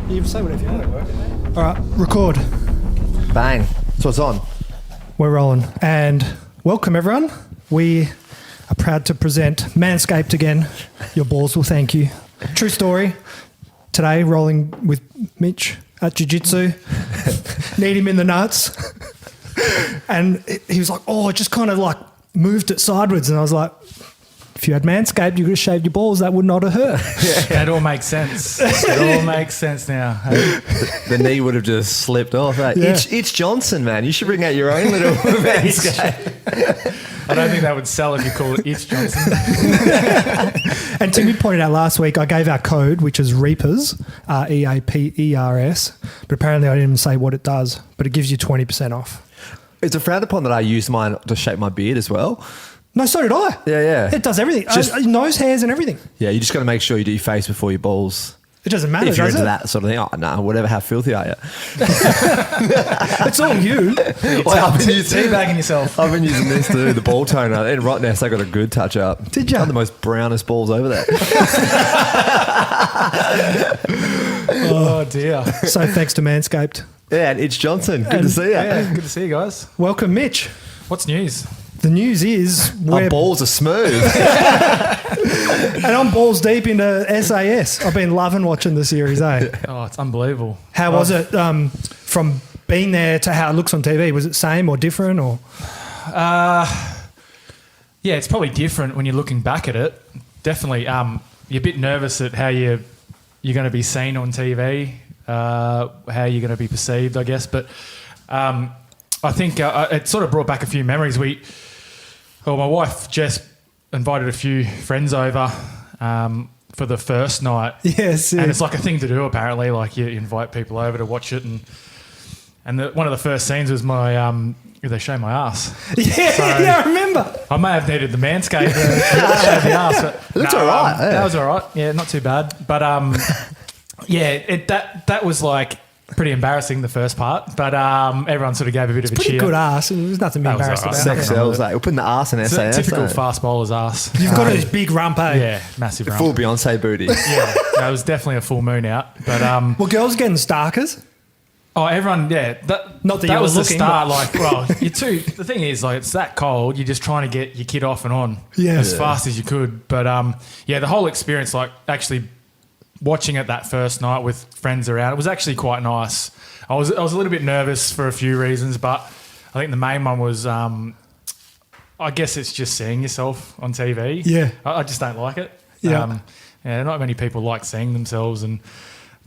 You say whatever you want. All right, record. Bang. So it's on. We're rolling. And welcome, everyone. We are proud to present Manscaped again. Your balls will thank you. True story. Today, rolling with Mitch at Jiu-Jitsu. Need him in the nuts. And he was like, oh, it just kind of like moved it sideways. And I was like, if you had Manscaped, you could have shaved your balls. That would not have hurt. Yeah, it all makes sense. It all makes sense now. Hey? The knee would have just slipped off. Eh? Yeah. It's Johnson, man. You should bring out your own little Manscaped. I don't think that would sell if you call it It's Johnson. And Timmy pointed out last week, I gave our code, which is Reapers, REAPERS, but apparently I didn't even say what it does, but it gives you 20% off. It's a frowned upon that I use mine to shape my beard as well. No, so did I. Yeah. It does everything. Just- Nose hairs and everything. Yeah, you just got to make sure you do your face before your balls. It doesn't matter, If you're does into it? that sort of thing. Oh, no, whatever, how filthy are you? It's all you. Well, I've been using Teabagging yourself. I've been using this too, the ball toner. And right now, so I got a good touch up. Did ya? I'm the most brownest balls over there. Oh, dear. So thanks to Manscaped. Yeah, and it's Johnson. Good to see you. Yeah, good to see you guys. Welcome, Mitch. What's news? The news is Our we're balls are smooth. and I'm balls deep into SAS. I've been loving watching the series, eh? Oh, it's unbelievable. How was it from being there to how it looks on TV? Was it same or different or? Yeah, it's probably different when you're looking back at it. Definitely, you're a bit nervous at how you're going to be seen on TV, how you're going to be perceived, I guess. But I think it sort of brought back a few memories. My wife Jess invited a few friends over for the first night. Yes, And it's like a thing to do apparently. Like you invite people over to watch it, and one of the first scenes was my they show my ass. Yeah, I remember. I may have needed the Manscaped to show the ass. But It looks all right. Yeah. That was all right. Yeah, not too bad. But yeah, that was like pretty embarrassing, the first part. But everyone sort of gave a bit of a Pretty cheer. good ass, and there's nothing to be That was embarrassed all right. about. Sex sells. Like, we're putting the arse in It's a SAS. typical eh? fast bowler's ass. You've got a big rump, eh? Yeah, massive rump. Full Beyonce booty. Yeah, that was definitely a full moon out. But Well, girls getting starkers. everyone, yeah. Not that you that were was looking, the start. Like, well, the thing is, like, it's that cold. You're just trying to get your kid off and on as fast as you could. But yeah, the whole experience, like, actually watching it that first night with friends around, it was actually quite nice. I was a little bit nervous for a few reasons, but I think the main one was, I guess it's just seeing yourself on TV. Yeah. I just don't like it. Yeah. Yeah, not many people like seeing themselves,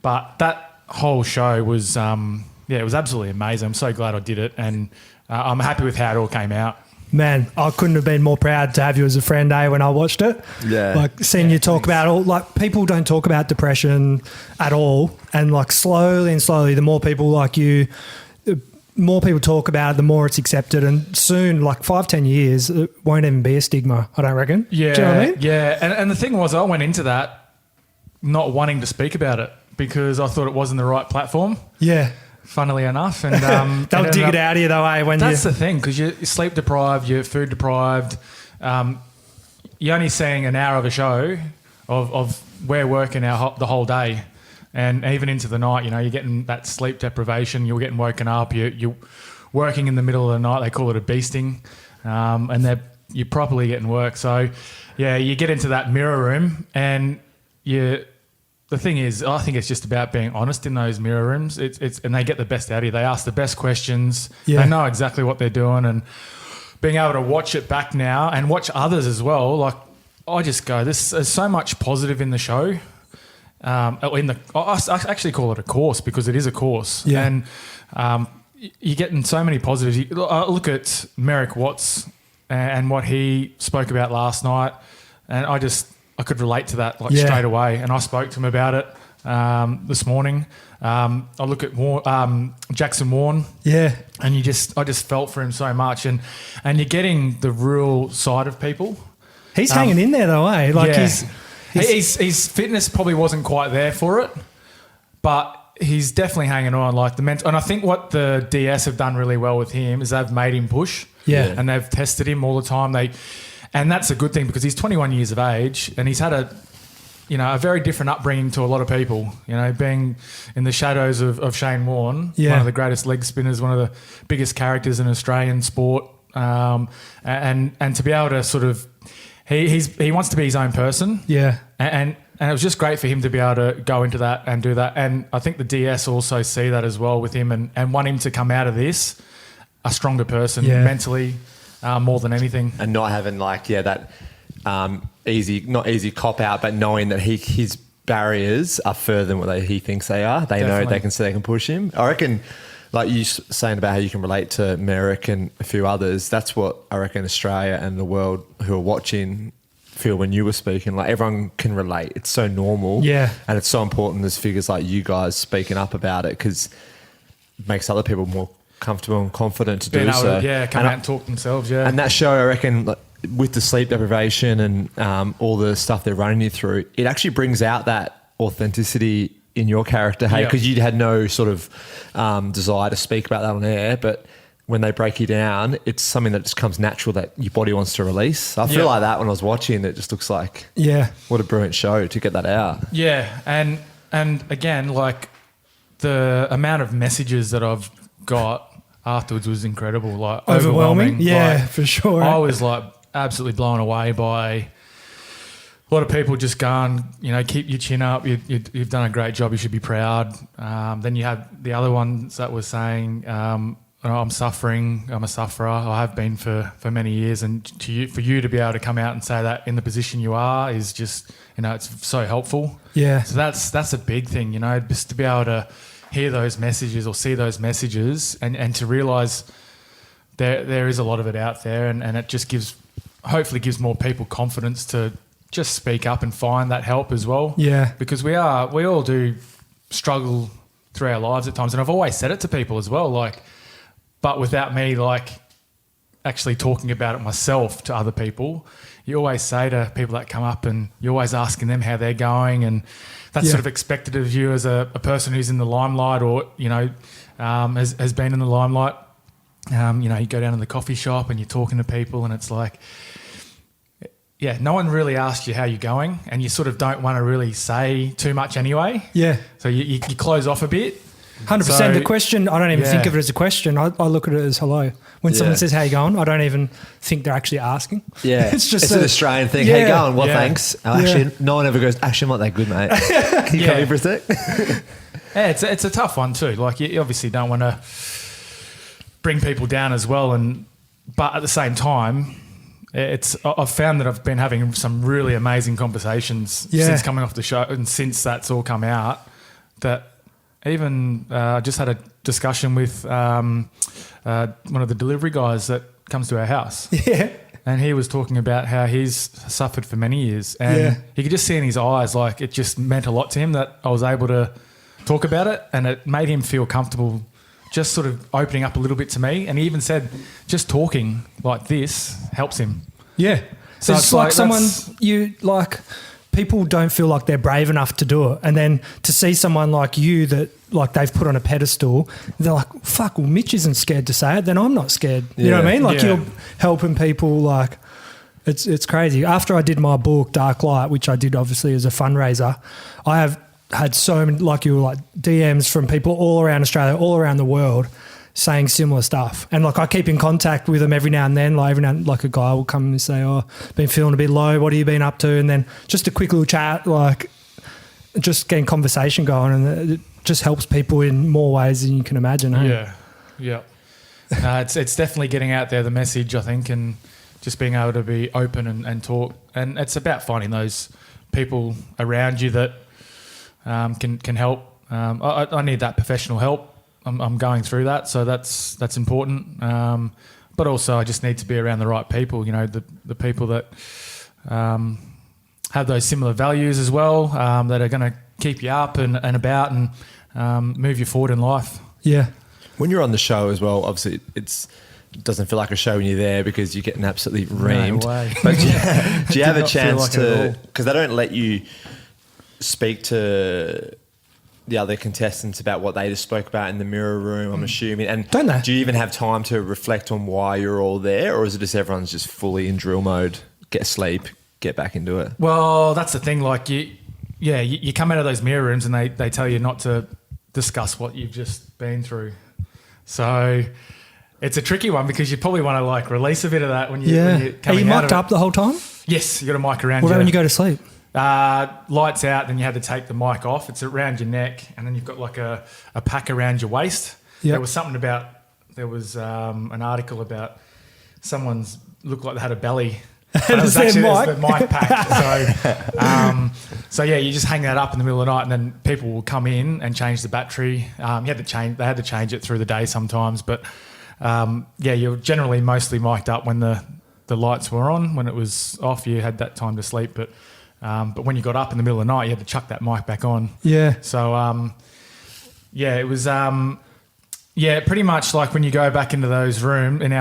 but that whole show was, it was absolutely amazing. I'm so glad I did it, and I'm happy with how it all came out. Man, I couldn't have been more proud to have you as a friend, when I watched it. Yeah. Like, seeing you talk about all, like, people don't talk about depression at all. And, like, slowly and slowly, the more people like you, the more people talk about it, the more it's accepted. And soon, like 5-10 years, it won't even be a stigma, I don't reckon. Yeah. Do you know what I mean? Yeah. And the thing was, I went into that not wanting to speak about it because I thought it wasn't the right platform. Yeah. Funnily enough, and They'll dig it out of you though, when that's you... the thing, because you're sleep deprived, you're food deprived. You're only seeing an hour of a show of we're working the whole day, and even into the night. You know, you're getting that sleep deprivation. You're getting woken up. You're working in the middle of the night. They call it a beasting, and you're properly getting work. So, yeah, you get into that mirror room, and the thing is, I think it's just about being honest in those mirror rooms. And they get the best out of you. They ask the best questions. Yeah. They know exactly what they're doing, and being able to watch it back now and watch others as well. Like, I just go, there's so much positive in the show. I actually call it a course because it is a course. Yeah. And you're getting so many positives. Look at Merrick Watts and what he spoke about last night, and I could relate to that straight away, and I spoke to him about it this morning. I look at Jackson Warren, Yeah. and I just felt for him so much, and you're getting the real side of people. He's hanging in there though, eh? Like, Yeah. his fitness probably wasn't quite there for it, but he's definitely hanging on. Like and I think what the DS have done really well with him is they've made him push, and they've tested him all the time. And that's a good thing because he's 21 years of age and he's had you know, a very different upbringing to a lot of people. You know, being in the shadows of Shane Warne, Yeah. one of the greatest leg spinners, one of the biggest characters in Australian sport, and to be able to sort of, he wants to be his own person. Yeah. And it was just great for him to be able to go into that and do that. And I think the DS also see that as well with him and want him to come out of this a stronger person mentally, more than anything. And not having that not easy cop out, but knowing that his barriers are further than what he thinks they are. They know they can push him. I reckon, like you saying about how you can relate to Merrick and a few others, that's what I reckon Australia and the world who are watching feel when you were speaking. Like, everyone can relate. It's so normal. Yeah. And it's so important there's figures like you guys speaking up about it, because it makes other people more comfortable and confident to do so. Come out and talk themselves, And that show, I reckon, like, with the sleep deprivation and all the stuff they're running you through, it actually brings out that authenticity in your character, hey, because you had no sort of desire to speak about that on air, but when they break you down, it's something that just comes natural that your body wants to release. I feel like that when I was watching, it just looks like, what a brilliant show to get that out. Yeah, and again, like, the amount of messages that I've got afterwards was incredible. Like, overwhelming. Yeah, like, for sure. I was like absolutely blown away by a lot of people just going, you know, keep your chin up. You've done a great job. You should be proud. Then you had the other ones that were saying, I'm suffering. I'm a sufferer. I have been for many years. And for you to be able to come out and say that in the position you are is just, you know, it's so helpful. Yeah. So that's a big thing, you know, just to be able to hear those messages or see those messages and to realise there is a lot of it out there, and it just hopefully gives more people confidence to just speak up and find that help as well. Yeah. Because we all do struggle through our lives at times, and I've always said it to people as well, like, but without me, like, actually talking about it myself to other people, you always say to people that come up and you're always asking them how they're going, and that's sort of expected of you as a person who's in the limelight or, you know, has been in the limelight. You know, you go down to the coffee shop and you're talking to people and it's like, no one really asks you how you're going, and you sort of don't want to really say too much anyway. Yeah. So you close off a bit. 100%. So, the question, I don't even think of it as a question. I look at it as hello. When someone says, how you going? I don't even think they're actually asking. Yeah. It's just an Australian thing. How you going? Well, thanks. Actually, no one ever goes, actually, I'm not that good, mate. Can you come here for a sec? It's a tough one too. Like, you obviously don't want to bring people down as well. But at the same time, I've found that I've been having some really amazing conversations since coming off the show, and since that's all come out, that even I just had a discussion with one of the delivery guys that comes to our house. Yeah. And he was talking about how he's suffered for many years. And you could just see in his eyes, like, it just meant a lot to him that I was able to talk about it, and it made him feel comfortable just sort of opening up a little bit to me. And he even said just talking like this helps him. Yeah. So it's like someone people don't feel like they're brave enough to do it. And then to see someone like you that, like, they've put on a pedestal, they're like, fuck, well, Mitch isn't scared to say it, then I'm not scared. You know what I mean? Like, you're helping people, like, it's crazy. After I did my book, Dark Light, which I did obviously as a fundraiser, I have had so many, like you were like, DMs from people all around Australia, all around the world, saying similar stuff. And, like, I keep in contact with them every now and then. Like, every now and like, a guy will come and say, oh, been feeling a bit low, what have you been up to? And then just a quick little chat, like, just getting conversation going, and it just helps people in more ways than you can imagine. Hey? Yeah. It's definitely getting out there, the message, I think, and just being able to be open and talk. And it's about finding those people around you that can help. I need that professional help. I'm going through that, so that's important. But also, I just need to be around the right people. You know, the people that have those similar values as well, that are going to keep you up and about and move you forward in life. Yeah. When you're on the show as well, obviously it doesn't feel like a show when you're there because you're getting absolutely reamed. No way. But do you have a chance like to, because they don't let you speak to the other contestants about what they just spoke about in the mirror room, I'm assuming. And don't they? Do you even have time to reflect on why you're all there, or is it just everyone's just fully in drill mode, get sleep, get back into it? Well, that's the thing. Like, you come out of those mirror rooms and they tell you not to discuss what you've just been through. So it's a tricky one because you probably want to like release a bit of that when you're Are coming you out mic'd of it. up the whole time? Yes, you got a mic around What you. about when you go to sleep? Lights out, then you had to take the mic off. It's around your neck, and then you've got like a pack around your waist. Yep. There was something about, an article about someone's looked like they had a belly. But it was actually the mic pack. So you just hang that up in the middle of the night, and then people will come in and change the battery. They had to change it through the day sometimes, but you're generally mostly mic'd up when the lights were on. When it was off, you had that time to sleep, but when you got up in the middle of the night, you had to chuck that mic back on. Yeah. So it was pretty much like when you go back into those rooms in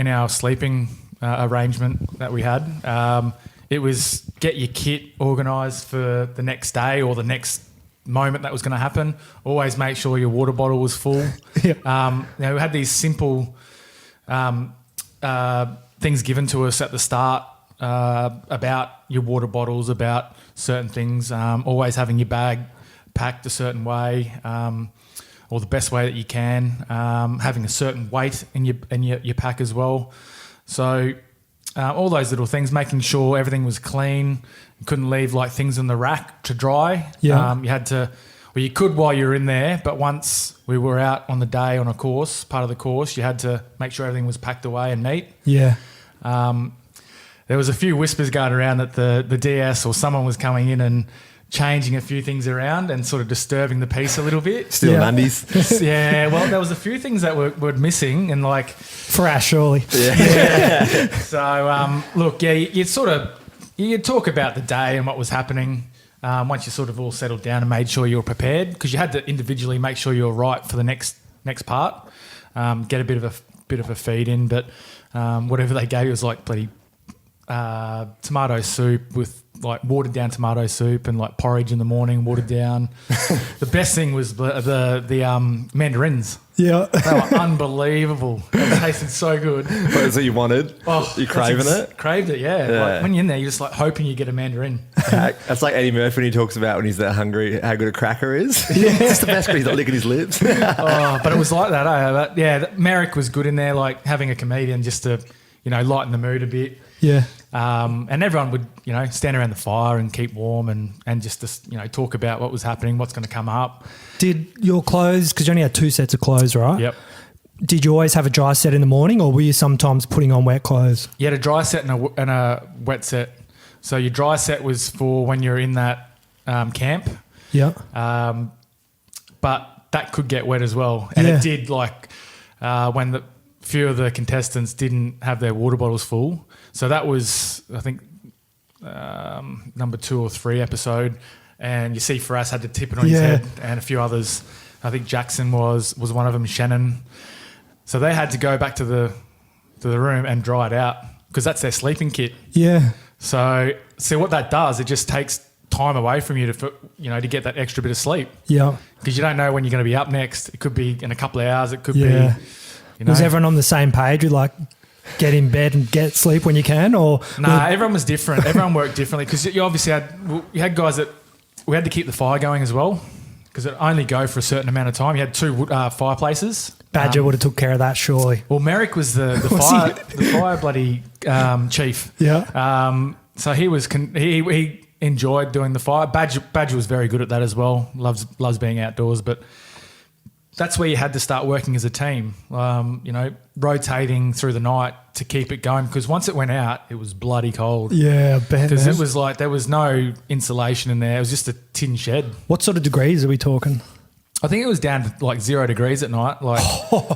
our sleeping arrangement that we had. It was get your kit organised for the next day or the next moment that was going to happen. Always make sure your water bottle was full. We had these simple things given to us at the start about your water bottles, about certain things. Always having your bag packed a certain way, or the best way that you can. Having a certain weight in your pack as well. So all those little things, making sure everything was clean. You couldn't leave like things in the rack to dry. Yeah. You had to, well, you could while you were in there, but once we were out on the day on a course, part of the course, you had to make sure everything was packed away and neat. Yeah. There was a few whispers going around that the DS or someone was coming in and changing a few things around and sort of disturbing the peace a little bit. Stealing undies. Yeah, well, there was a few things that were missing and like... For Ash, surely. Yeah. So, look, you'd talk about the day and what was happening once you sort of all settled down and made sure you were prepared, because you had to individually make sure you were right for the next part, get a bit of a feed in, but whatever they gave you was like bloody tomato soup with like watered down tomato soup and like porridge in the morning, watered down. The best thing was the mandarins. Yeah. They were unbelievable. They tasted so good. What is it you wanted? Oh, you craving it? Craved it, yeah. Like when you're in there, you're just like hoping you get a mandarin. That's like Eddie Murphy when he talks about when he's that hungry, how good a cracker is. Yeah. It's the best because he's not licking his lips. But it was like that, But yeah, Merrick was good in there, like having a comedian just to, lighten the mood a bit. Yeah. And everyone would, stand around the fire and keep warm and just to, talk about what was happening, what's going to come up. Did your clothes, because you only had 2 sets of clothes, right? Yep. Did you always have a dry set in the morning, or were you sometimes putting on wet clothes? You had a dry set and a wet set. So your dry set was for when you're in that camp. Yeah. But that could get wet as well. And it did, like when the few of the contestants didn't have their water bottles full. So that was, I think, number 2 or 3 episode. And you see Faraz had to tip it on his head, and a few others. I think Jackson was one of them, Shannon. So they had to go back to the room and dry it out because that's their sleeping kit. Yeah. So what that does, it just takes time away from you to get that extra bit of sleep. Yeah. Because you don't know when you're going to be up next. It could be in a couple of hours. It could be. Was everyone on the same page with like get in bed and get sleep when you can, or everyone was different. Everyone worked differently because you obviously had guys that we had to keep the fire going as well because it only go for a certain amount of time. You had 2 fireplaces. Badger would have took care of that, surely. Well, Merrick was the fire bloody chief. Yeah. So he enjoyed doing the fire. Badger was very good at that as well. Loves being outdoors, but that's where you had to start working as a team, rotating through the night to keep it going, because once it went out, it was bloody cold. Yeah, I bet. Because it was like there was no insulation in there. It was just a tin shed. What sort of degrees are we talking? I think it was down to like 0 degrees at night. Like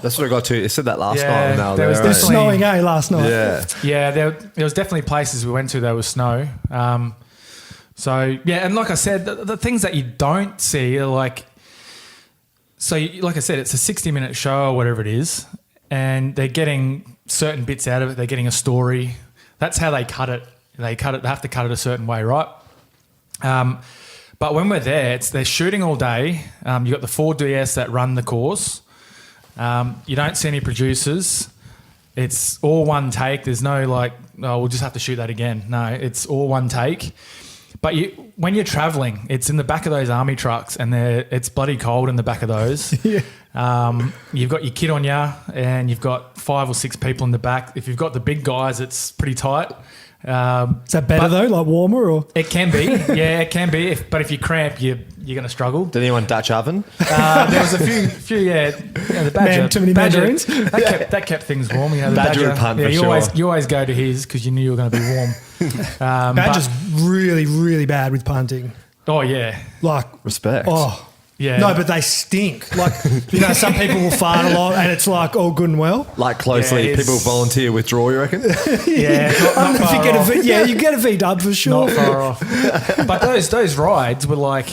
that's what I got to. It said that last night. No, there was definitely snowing last night. Yeah, yeah. There was definitely places we went to there was snow. So yeah, and like I said, the things that you don't see are like. So, like I said, it's a 60-minute show or whatever it is, and they're getting certain bits out of it. They're getting a story. That's how they cut it. They have to cut it a certain way, right? But when we're there, they're shooting all day. You've got the 4 DS that run the course. You don't see any producers. It's all one take. There's no like, we'll just have to shoot that again. No, it's all one take. But when you're traveling, it's in the back of those army trucks, and it's bloody cold in the back of those. Yeah. You've got your kit on you, and you've got 5 or 6 people in the back. If you've got the big guys, it's pretty tight. Is that better though, like warmer or? It can be, yeah, it can be. But if you cramp, you're going to struggle. Did anyone Dutch oven? There was a few, yeah. The Badger, Too many mandarins. That kept things warm. The Badger would punt for you sure. You always go to his because you knew you were going to be warm. Badger's really, really bad with punting. Oh yeah, Like Respect. oh. yeah. No, but they stink. Like, some people will fart a lot and it's like all good and well. Like closely, Yeah, people volunteer withdraw, you reckon? yeah. Not If far you get off. you get a V-dub for sure. Not far off. But those rides were like,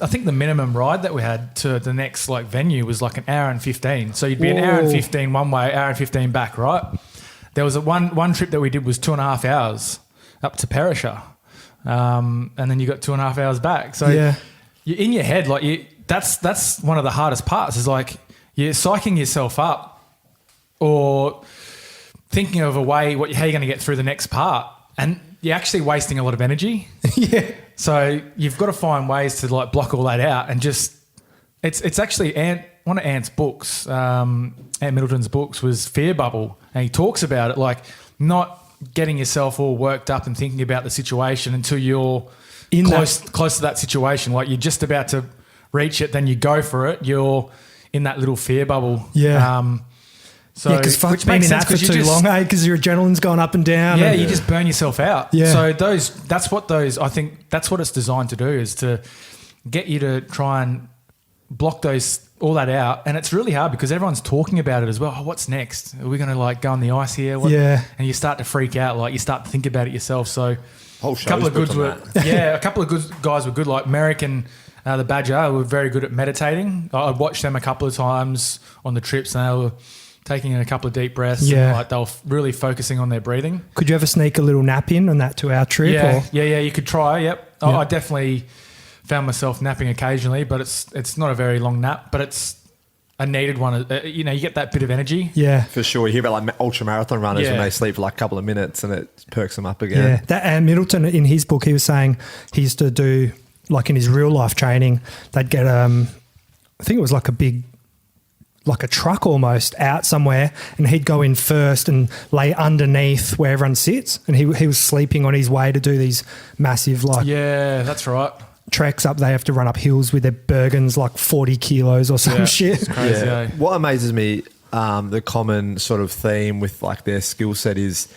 I think the minimum ride that we had to the next like venue was like an hour and 15. So you'd be an hour and Whoa. 15 one way, hour and 15 back, right? There was one trip that we did was 2.5 hours up to Perisher. And then you got 2.5 hours back. So Yeah. you're in your head, like that's one of the hardest parts is like you're psyching yourself up or thinking of a way how you're going to get through the next part. And you're actually wasting a lot of energy. Yeah. So you've got to find ways to like block all that out and just it's actually one of Ant's books, Ant Middleton's books was Fear Bubble, and he talks about it like not getting yourself all worked up and thinking about the situation until you're close to that situation. Like you're just about to reach it, then you go for it. You're in that little fear bubble. Yeah. So because which being makes in sense that for 'cause you too just- long, because your adrenaline's going up and down. Yeah, and- you just burn yourself out. Yeah. So I think that's what it's designed to do, is to get you to try and block all that out. And it's really hard because everyone's talking about it as well. Oh, what's next? Are we going to like go on the ice here? Yeah. And you start to freak out. Like you start to think about it yourself. So Whole a couple of show's goods built were, on a couple of good guys were good. Like Merrick and the Badger were very good at meditating. I watched them a couple of times on the trips, and they were taking in a couple of deep breaths. Yeah. And, like they were really focusing on their breathing. Could you ever sneak a little nap in on that 2-hour trip? Yeah, Or? yeah, you could try. Yep, Yeah. I definitely found myself napping occasionally, but it's not a very long nap, but it's a needed one. You get that bit of energy. Yeah. For sure. You hear about like ultra marathon runners when Yeah. they sleep for like a couple of minutes and it perks them up Yeah. again. That and Middleton in his book, he was saying he used to do like in his real life training, they'd get I think it was like a truck almost out somewhere, and he'd go in first and lay underneath where everyone sits, and he was sleeping on his way to do these massive like Yeah, that's right. treks up. They have to run up hills with their Bergens like 40 kilos or some Yeah, shit. it's crazy. eh? What amazes me, the common sort of theme with like their skill set is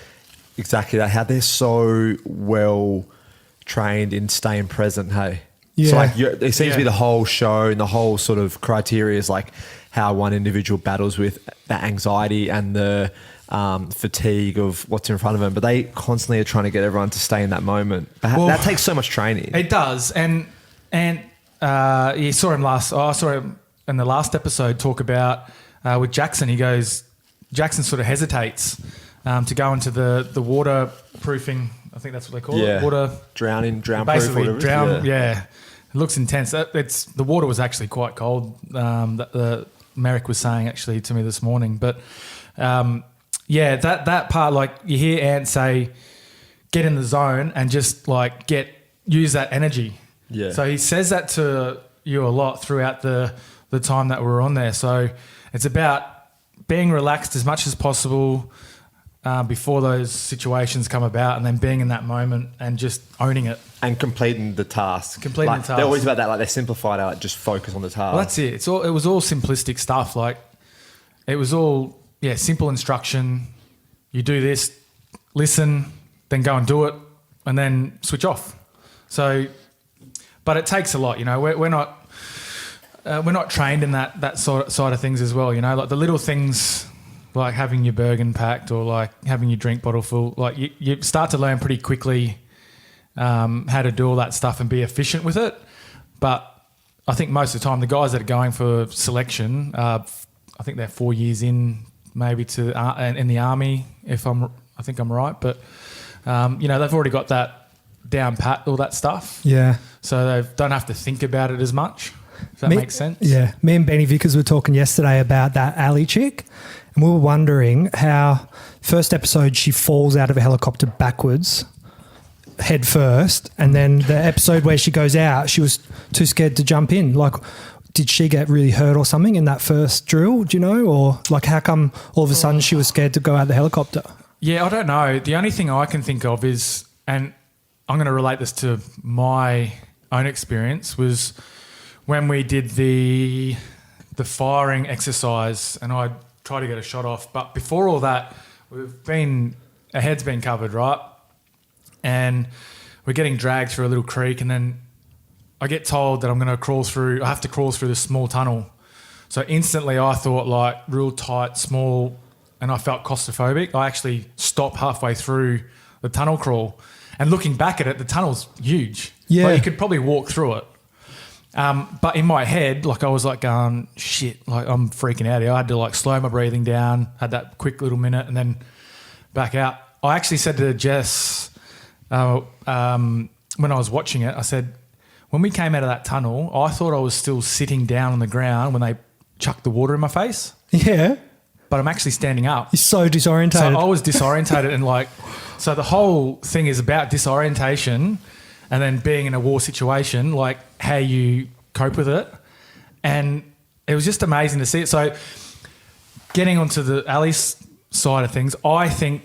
exactly that, how they're so well trained in staying present. Hey, Yeah. so like it seems to be Yeah. the whole show and the whole sort of criteria is like how one individual battles with that anxiety and the fatigue of what's in front of them, but they constantly are trying to get everyone to stay in that moment. But Well, that takes so much training. It does, and you saw him last. I saw him in the last episode talk about with Jackson. He goes, Jackson sort of hesitates to go into the waterproofing. I think that's what they call it. Water drown proof. basically whatever. drown. Yeah. It looks intense. The water was actually quite cold. That the Merrick was saying actually to me this morning, but. That part, like you hear Ant say, get in the zone and just like use that energy. Yeah. So he says that to you a lot throughout the time that we're on there. So it's about being relaxed as much as possible before those situations come about, and then being in that moment and just owning it. And completing the task. Completing Like, the task. They're always about that. Like they simplified out, just focus on the task. Well, that's it. It was all simplistic stuff. Like it was all simple instruction. You do this, listen, then go and do it, and then switch off. So, but it takes a lot. We're not trained in that side of things as well. Like the little things, like having your Bergen packed or like having your drink bottle full. Like you start to learn pretty quickly how to do all that stuff and be efficient with it. But I think most of the time, the guys that are going for selection, I think they're 4 years in, maybe in the army. I think I'm right, but they've already got that down pat, all that stuff. Yeah. So they don't have to think about it as much. If that makes sense. Yeah. Me and Benny Vickers were talking yesterday about that alley chick, and we were wondering how first episode she falls out of a helicopter backwards, head first, and then the episode where she goes out, she was too scared to jump in. Like, did she get really hurt or something in that first drill? Do you know? Or like, how come all of a sudden she was scared to go out the helicopter? Yeah, I don't know. The only thing I can think of is, and I'm going to relate this to my own experience, was when we did the firing exercise and I tried to get a shot off. But before all that, our head's been covered, right? And we're getting dragged through a little creek, and then I get told that I have to crawl through this small tunnel. So instantly I thought like real tight, small, and I felt claustrophobic. I actually stopped halfway through the tunnel crawl. And looking back at it, the tunnel's huge. Yeah. Like you could probably walk through it. But in my head, like I was like going, shit, like I'm freaking out here. I had to like slow my breathing down, had that quick little minute and then back out. I actually said to Jess when I was watching it, I said, when we came out of that tunnel, I thought I was still sitting down on the ground when they chucked the water in my face. Yeah. But I'm actually standing up. You're so disorientated. So I was disorientated and like, so the whole thing is about disorientation and then being in a war situation, like how you cope with it. And it was just amazing to see it. So getting onto the Ali's side of things, I think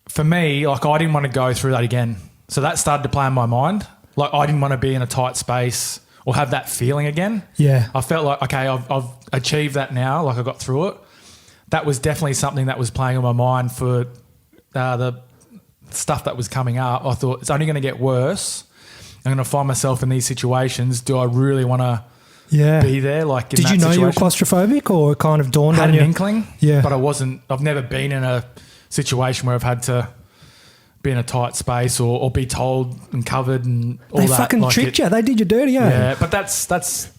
for me, like I didn't want to go through that again. So that started to play in my mind. Like I didn't want to be in a tight space or have that feeling again. Yeah. I felt like, okay, I've achieved that now. Like I got through it. That was definitely something that was playing on my mind for the stuff that was coming up. I thought it's only going to get worse. I'm going to find myself in these situations. Do I really want to be there? Like, in did that you know situation? you were claustrophobic, or it kind of dawned I on had you? an inkling, Yeah. but I wasn't. I've never been in a situation where I've had to be in a tight space or be told and covered and all They that. fucking like tricked you. They did you dirty, Yeah, but that's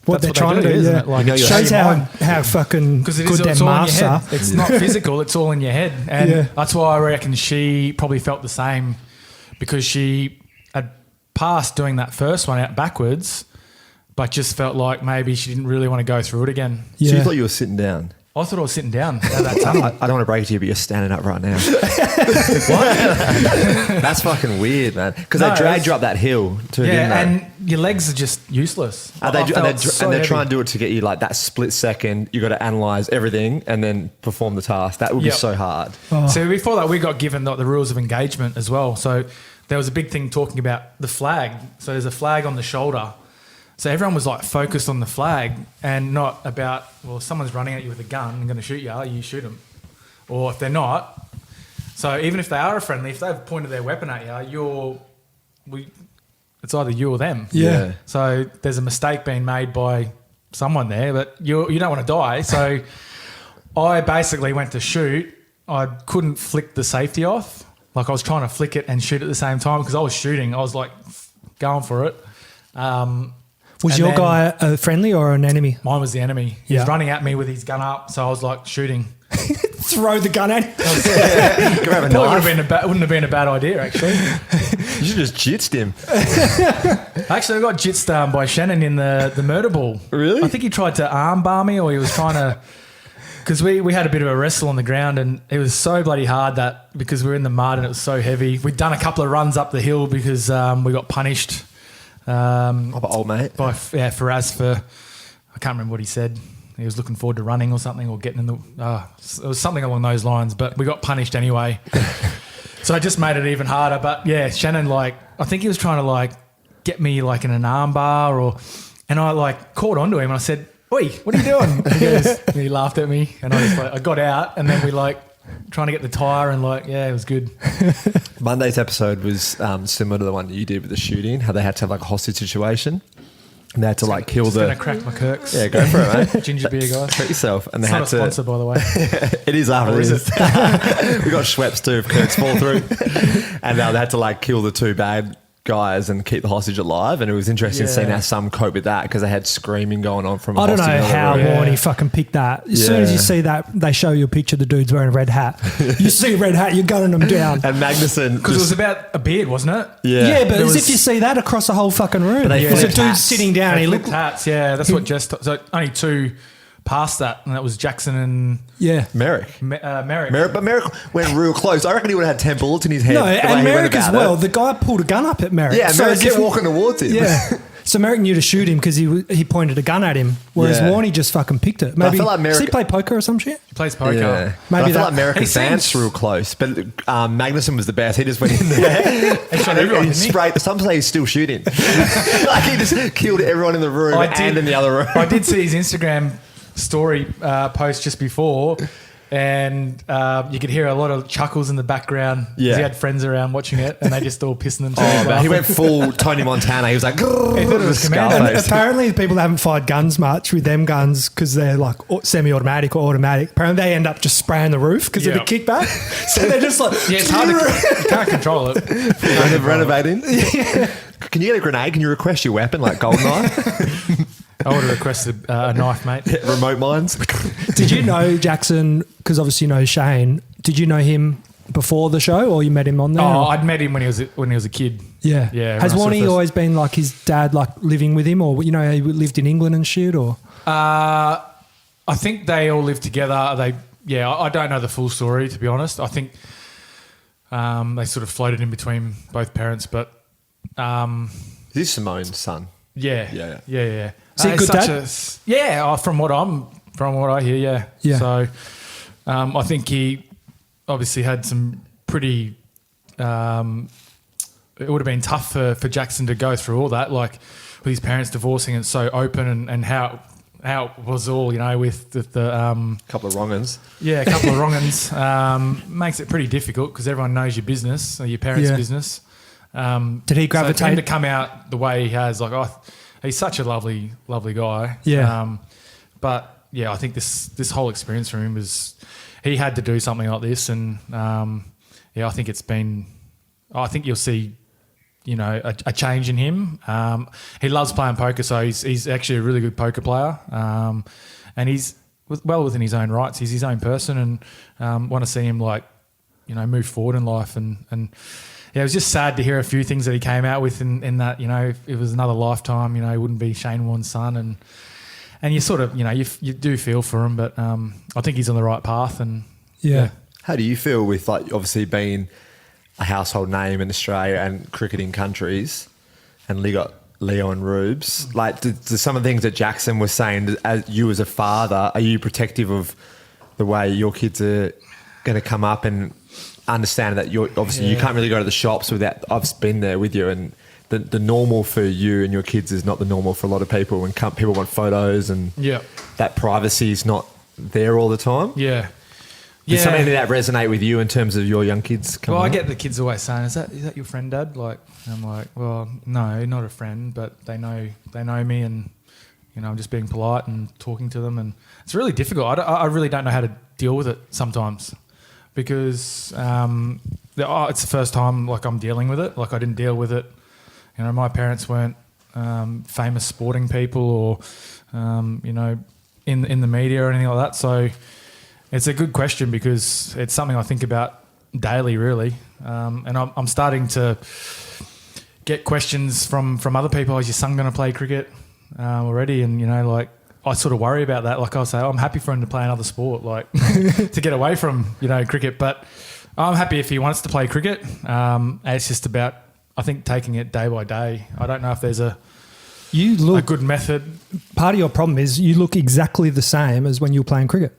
what they're trying to do, isn't yeah. it? Like You know it you're shows shows how fucking because good it's their all in your maths are. head. It's not physical. It's all in your head, and Yeah. that's why I reckon she probably felt the same because she had passed doing that first one out backwards, but just felt like maybe she didn't really want to go through it again. Yeah. So you thought you were sitting down? I thought I was sitting down at that tunnel. I don't want to break it to you, but you're standing up right now. That's fucking weird, man. Because No, they dragged it's- you up that hill too, didn't they? and your legs are just useless. And I they, felt and so they're heavy. trying to do it to get you like that split second. You got to analyze everything and then perform the task. That would be Yep. so hard. So before that, we got given the rules of engagement as well. So there was a big thing talking about the flag. So there's a flag on the shoulder. So everyone was like focused on the flag and not about, well, if someone's running at you with a gun and going to shoot you shoot them. Or if they're not, so even if they are a friendly, if they've pointed their weapon at you, it's either you or them. Yeah. So there's a mistake being made by someone there, but you don't want to die. So I basically went to shoot. I couldn't flick the safety off. Like I was trying to flick it and shoot at the same time because I was shooting. I was like going for it. Was and your then- guy a friendly or an enemy? Mine was the enemy. He Yeah. was running at me with his gun up, so I was like shooting. Throw the gun at him. Grab a Probably knife. wouldn't have been a bad idea, actually. You should just jitsed him. Actually, I got jitsed by Shannon in the murder ball. Really? I think he tried to arm bar me, or he was trying to. Because we had a bit of a wrestle on the ground, and it was so bloody hard that because we were in the mud and it was so heavy. We'd done a couple of runs up the hill because we got punished. Oh, but old mate. By Faraz for, I can't remember what he said. He was looking forward to running or something or getting in the, it was something along those lines, but we got punished anyway. So it just made it even harder. But yeah, Shannon, I think he was trying to get me in an arm bar and I caught onto him and I said, "Oi, what are you doing?" And he laughed at me and I got out and then we trying to get the tyre and it was good. Monday's episode was similar to the one that you did with the shooting, how they had to have a hostage situation. And they had to kill Just the... going to crack my Kirks. Yeah, go for it, mate. Ginger beer, guys. Treat yourself. And they It's had not a sponsor, by the way. It is after Or is this. We got Schweppes too if Kirks fall through. And they had to kill the two bad guys and keep the hostage alive. And it was interesting seeing how some cope with that because they had screaming going on from a I don't know hostage in how another room. Warney fucking picked that. As soon as you see that, they show you a picture of the dude's wearing a red hat. You see a red hat, you're gunning them down. And Magnuson... Because it was about a beard, wasn't it? Yeah, but There as was- if you see that across the whole fucking room. But they There's a flipped dude hats. sitting down. They He flipped looked hats, yeah. That's what Jess... So only two past that, and that was Jackson and Yeah. Merrick. Merrick. But Merrick went real close. I reckon he would have had 10 bullets in his head. No, the way and he Merrick went as about well. it. The guy pulled a gun up at Merrick. Yeah, So Merrick as kept if- walking towards him. Yeah. So Merrick knew to shoot him because he pointed a gun at him, whereas Yeah. Warney just fucking picked it. But I Maybe feel like does he Merrick- play poker or some shit? He plays poker. Yeah. Maybe But I feel that- like Merrick He advanced seems- real close. But Magnuson was the best. He just went in there. He shot everyone, He didn't he? sprayed. Some say he's still shooting. Like he just killed everyone in the room and in the other room. I did see his Instagram story post just before, and you could hear a lot of chuckles in the background. 'Cause Yeah. he had friends around watching it, and they just all pissing Oh, themselves. man, he laughing. went full Tony Montana. He was like, He thought it was Commando. And Scarface. apparently, people that haven't fired guns much with them guns because they're like semi-automatic or automatic. Apparently, they end up just spraying the roof because of Yeah. the kickback. So they're just like, Yeah, it's hard to you can't control it. renovating. Can you get a grenade? Can you request your weapon like Goldeneye? I would have requested a knife, mate. Remote mines. Did you know Jackson? Because obviously you know Shane. Did you know him before the show, or you met him on there? Oh, or- I'd met him when he was a kid. yeah, yeah, Has when I saw Warnie first- always been like his dad, like living with him, or he lived in England and shit, or? I think they all live together. I don't know the full story, to be honest. I think they sort of floated in between both parents, but Is this Simone's son? yeah. Yeah. Is he a It's good such dad? from what I hear, yeah. Yeah. So I think he obviously had some pretty. It would have been tough for Jackson to go through all that, like with his parents divorcing and so open, and how it was all, with the Couple of wrong'uns. yeah, a couple of wrong-uns makes it pretty difficult because everyone knows your business or your parents' Yeah. business. Did he So for him gravitate? to come out the way he has, he's such a lovely, lovely guy. Yeah. But yeah, I think this whole experience for him was he had to do something like this, and I think it's been. I think you'll see, a change in him. He loves playing poker, so he's actually a really good poker player, and he's well within his own rights. He's his own person, and want to see him move forward in life. And yeah, it was just sad to hear a few things that he came out with in that, if it was another lifetime, he wouldn't be Shane Warne's son, and you sort of, you do feel for him, but I think he's on the right path, and Yeah. How do you feel with obviously being a household name in Australia and cricketing countries, and Leo and Rubes? Like, do some of the things that Jackson was saying, as you as a father, are you protective of the way your kids are going to come up and understand that you're obviously you can't really go to the shops without? I've been there with you, and the normal for you and your kids is not the normal for a lot of people. When people want photos and yeah. that privacy is not there all the time. Yeah. Did something that resonate with you in terms of your young kids coming Well, I up? get the kids always saying, "Is that your friend, Dad?" Like, and I'm like, "Well, no, not a friend, but they know me, and I'm just being polite and talking to them, and it's really difficult. I really don't know how to deal with it sometimes because it's the first time I'm dealing with it. Like, I didn't deal with it. My parents weren't famous sporting people or in the media or anything like that, so." It's a good question because it's something I think about daily, really. And I'm starting to get questions from other people. Is your son going to play cricket already? And, I sort of worry about that. Like, I'll say, I'm happy for him to play another sport, to get away from, cricket. But I'm happy if he wants to play cricket. It's just about, I think, taking it day by day. I don't know if there's a good method. Part of your problem is you look exactly the same as when you were playing cricket.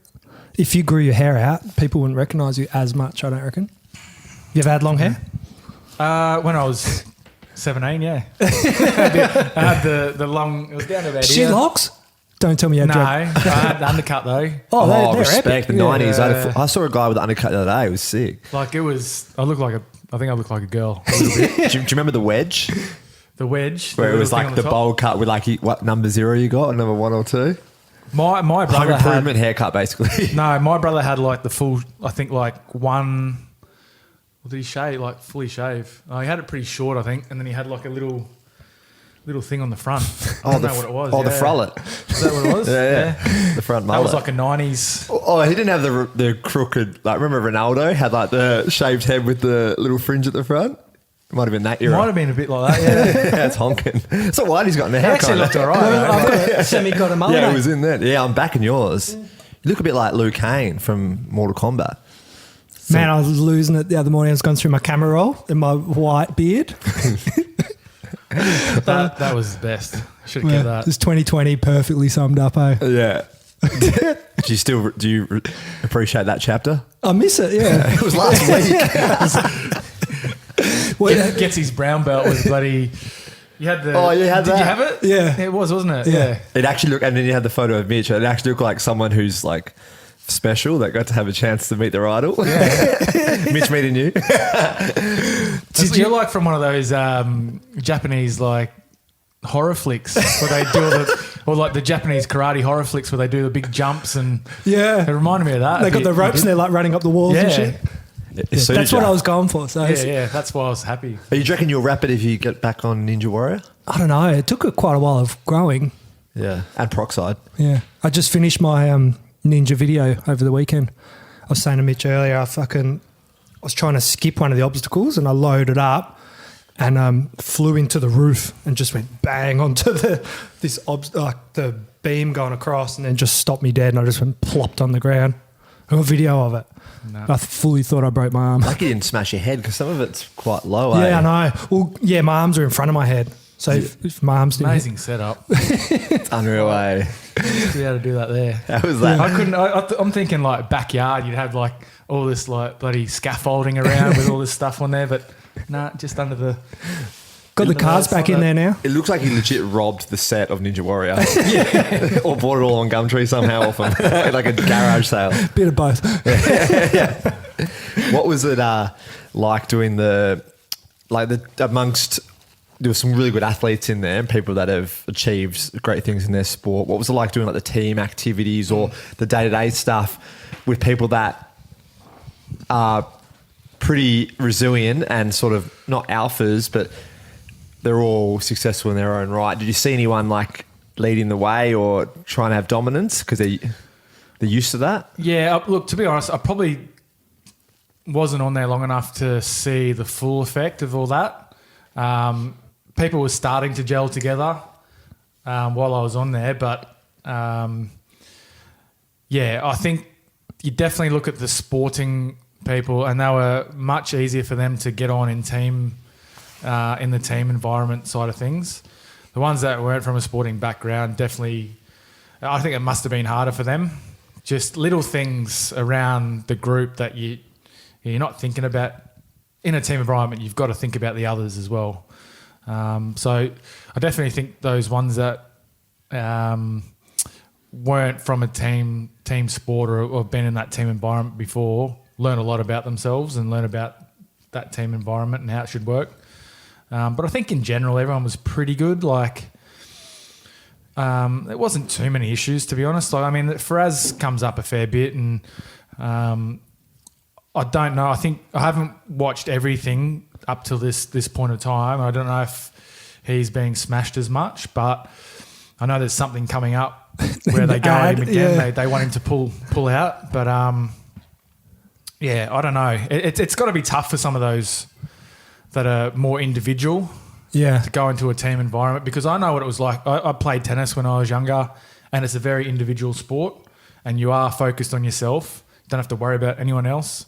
If you grew your hair out, people wouldn't recognise you as much, I don't reckon. You ever had long hair? When I was 17, yeah. I had the long, it was down to about Shit here. locks? Don't tell me you had No, I dread. had the undercut though. Oh, they're respect epic. the Yeah. 90s. I saw a guy with an undercut the other day. It was sick. I think I looked like a girl a little bit. do you remember the wedge? The wedge. Where the it was little thing like on the top. bowl cut with what number 0 you got, or number 1 or 2? My Home brother improvement had, haircut, basically. no, my brother had the full, I think one, or did he shave, fully shave? Oh, he had it pretty short, I think, and then he had a little thing on the front. I don't know what it was. Oh, the frullet. Is that what it was? Yeah. The front That mullet. was like a 90s. Oh, he didn't have the crooked, remember Ronaldo had the shaved head with the little fringe at the front? Might have been that era. Might have been a bit like that, yeah. Yeah, it's honking. So Whitey's got now. He actually looked all right. I've got a mullet. Yeah, it was in there. Yeah, I'm backing yours. You look a bit like Liu Kane from Mortal Kombat. Man, I was losing it the other morning. I was going through my camera roll in my white beard. That was the best. Should have kept that. This 2020 perfectly summed up, eh? Yeah. Do you appreciate that chapter? I miss it, yeah. It was last week. Gets his brown belt with bloody... You had the... Oh, you had did that? you have it? Yeah. It was, wasn't it? Yeah. It actually looked, and then you had the photo of Mitch. It actually looked like someone who's like special that got to have a chance to meet their idol. Mitch meeting you. You're like from one of those Japanese like horror flicks where they do all or like the Japanese karate horror flicks where they do the big jumps and Yeah. it reminded me of that. They got the ropes and they're like running up the walls and shit. So That's what I was going for. So Yeah, that's why I was happy. Are you reckon you'll wrap it if you get back on Ninja Warrior? I don't know. It took quite a while of growing. Yeah, and Proxide. Yeah. I just finished my ninja video over the weekend. I was saying to Mitch earlier, I was trying to skip one of the obstacles and I loaded up and flew into the roof and just went bang onto the beam going across and then just stopped me dead and I just went plopped on the ground. I got a video of it. No. I fully thought I broke my arm. Lucky you didn't smash your head because some of it's quite low. Yeah, I know. Well, yeah, my arms are in front of my head. So if my arms didn't Amazing setup. It's unreal, eh? To be able to do that there. How was that? I couldn't. I'm thinking like backyard. You'd have like all this like bloody scaffolding around with all this stuff on there, but nah, just under the. got the cars back in there now. It looks like he legit robbed the set of Ninja Warrior. Or bought it all on Gumtree somehow off him. Like a garage sale. Bit of both. What was it like doing amongst... There were some really good athletes in there and people that have achieved great things in their sport. What was it like doing like the team activities or the day-to-day stuff with people that are pretty resilient and sort of not alphas, but they're all successful in their own right? Did you see anyone like leading the way or trying to have dominance because they're used to that? Yeah, look, to be honest, I probably wasn't on there long enough to see the full effect of all that. People were starting to gel together while I was on there, but I think you definitely look at the sporting people, and they were much easier for them to get on in the team environment side of things. The ones that weren't from a sporting background, definitely, I think it must have been harder for them. Just little things around the group that you're not thinking about. In a team environment, you've got to think about the others as well. So I definitely think those ones that weren't from a team sport or been in that team environment before learn a lot about themselves and learn about that team environment and how it should work. But I think in general, everyone was pretty good. Like, there wasn't too many issues, to be honest. Like, I mean, Faraz comes up a fair bit and I don't know. I think I haven't watched everything up till this point of time. I don't know if he's being smashed as much, but I know there's something coming up where they go at him again. Yeah. They want him to pull out, but I don't know. It's got to be tough for some of those that are more individual. Yeah, to go into a team environment, because I know what it was like. I played tennis when I was younger, and it's a very individual sport, and you are focused on yourself. You don't have to worry about anyone else.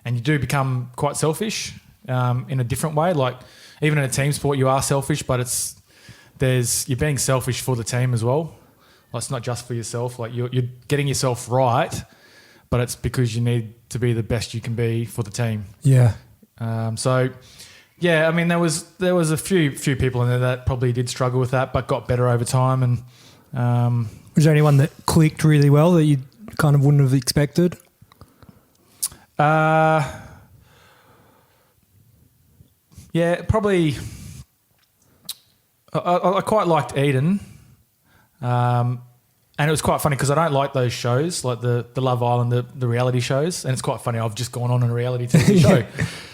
And you do become quite selfish in a different way. Like even in a team sport, you are selfish, but you're being selfish for the team as well. Like, it's not just for yourself. Like you're getting yourself right, but it's because you need to be the best you can be for the team. Yeah. I mean, there was a few people in there that probably did struggle with that, but got better over time. And was there anyone that clicked really well that you kind of wouldn't have expected? Probably. I quite liked Eden, and it was quite funny because I don't like those shows like the Love Island, the reality shows, and it's quite funny. I've just gone on a reality TV show.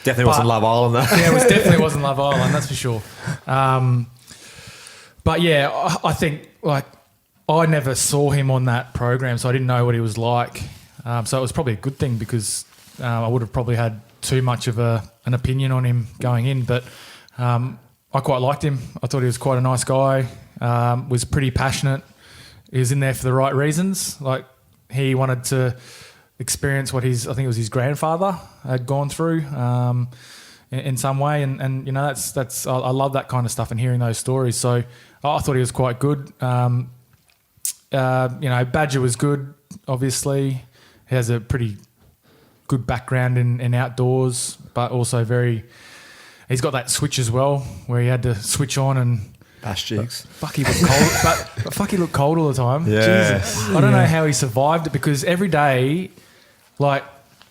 Definitely wasn't Love Island though. Yeah, definitely wasn't Love Island. That's for sure. But yeah, I think like I never saw him on that program, so I didn't know what he was like. So it was probably a good thing because I would have probably had too much of an opinion on him going in, but I quite liked him. I thought he was quite a nice guy. Was pretty passionate. He was in there for the right reasons. Like he wanted to experience what I think it was his grandfather had gone through in some way, and you know that's I love that kind of stuff and hearing those stories. So I thought he was quite good. You know, Badger was good. Obviously, he has a pretty good background in outdoors, but also he's got that switch as well, where he had to switch on and bash jigs. Fuck, he looked cold. but fuck, he looked cold all the time. Yeah. Jesus. I don't know how he survived it, because every day, like,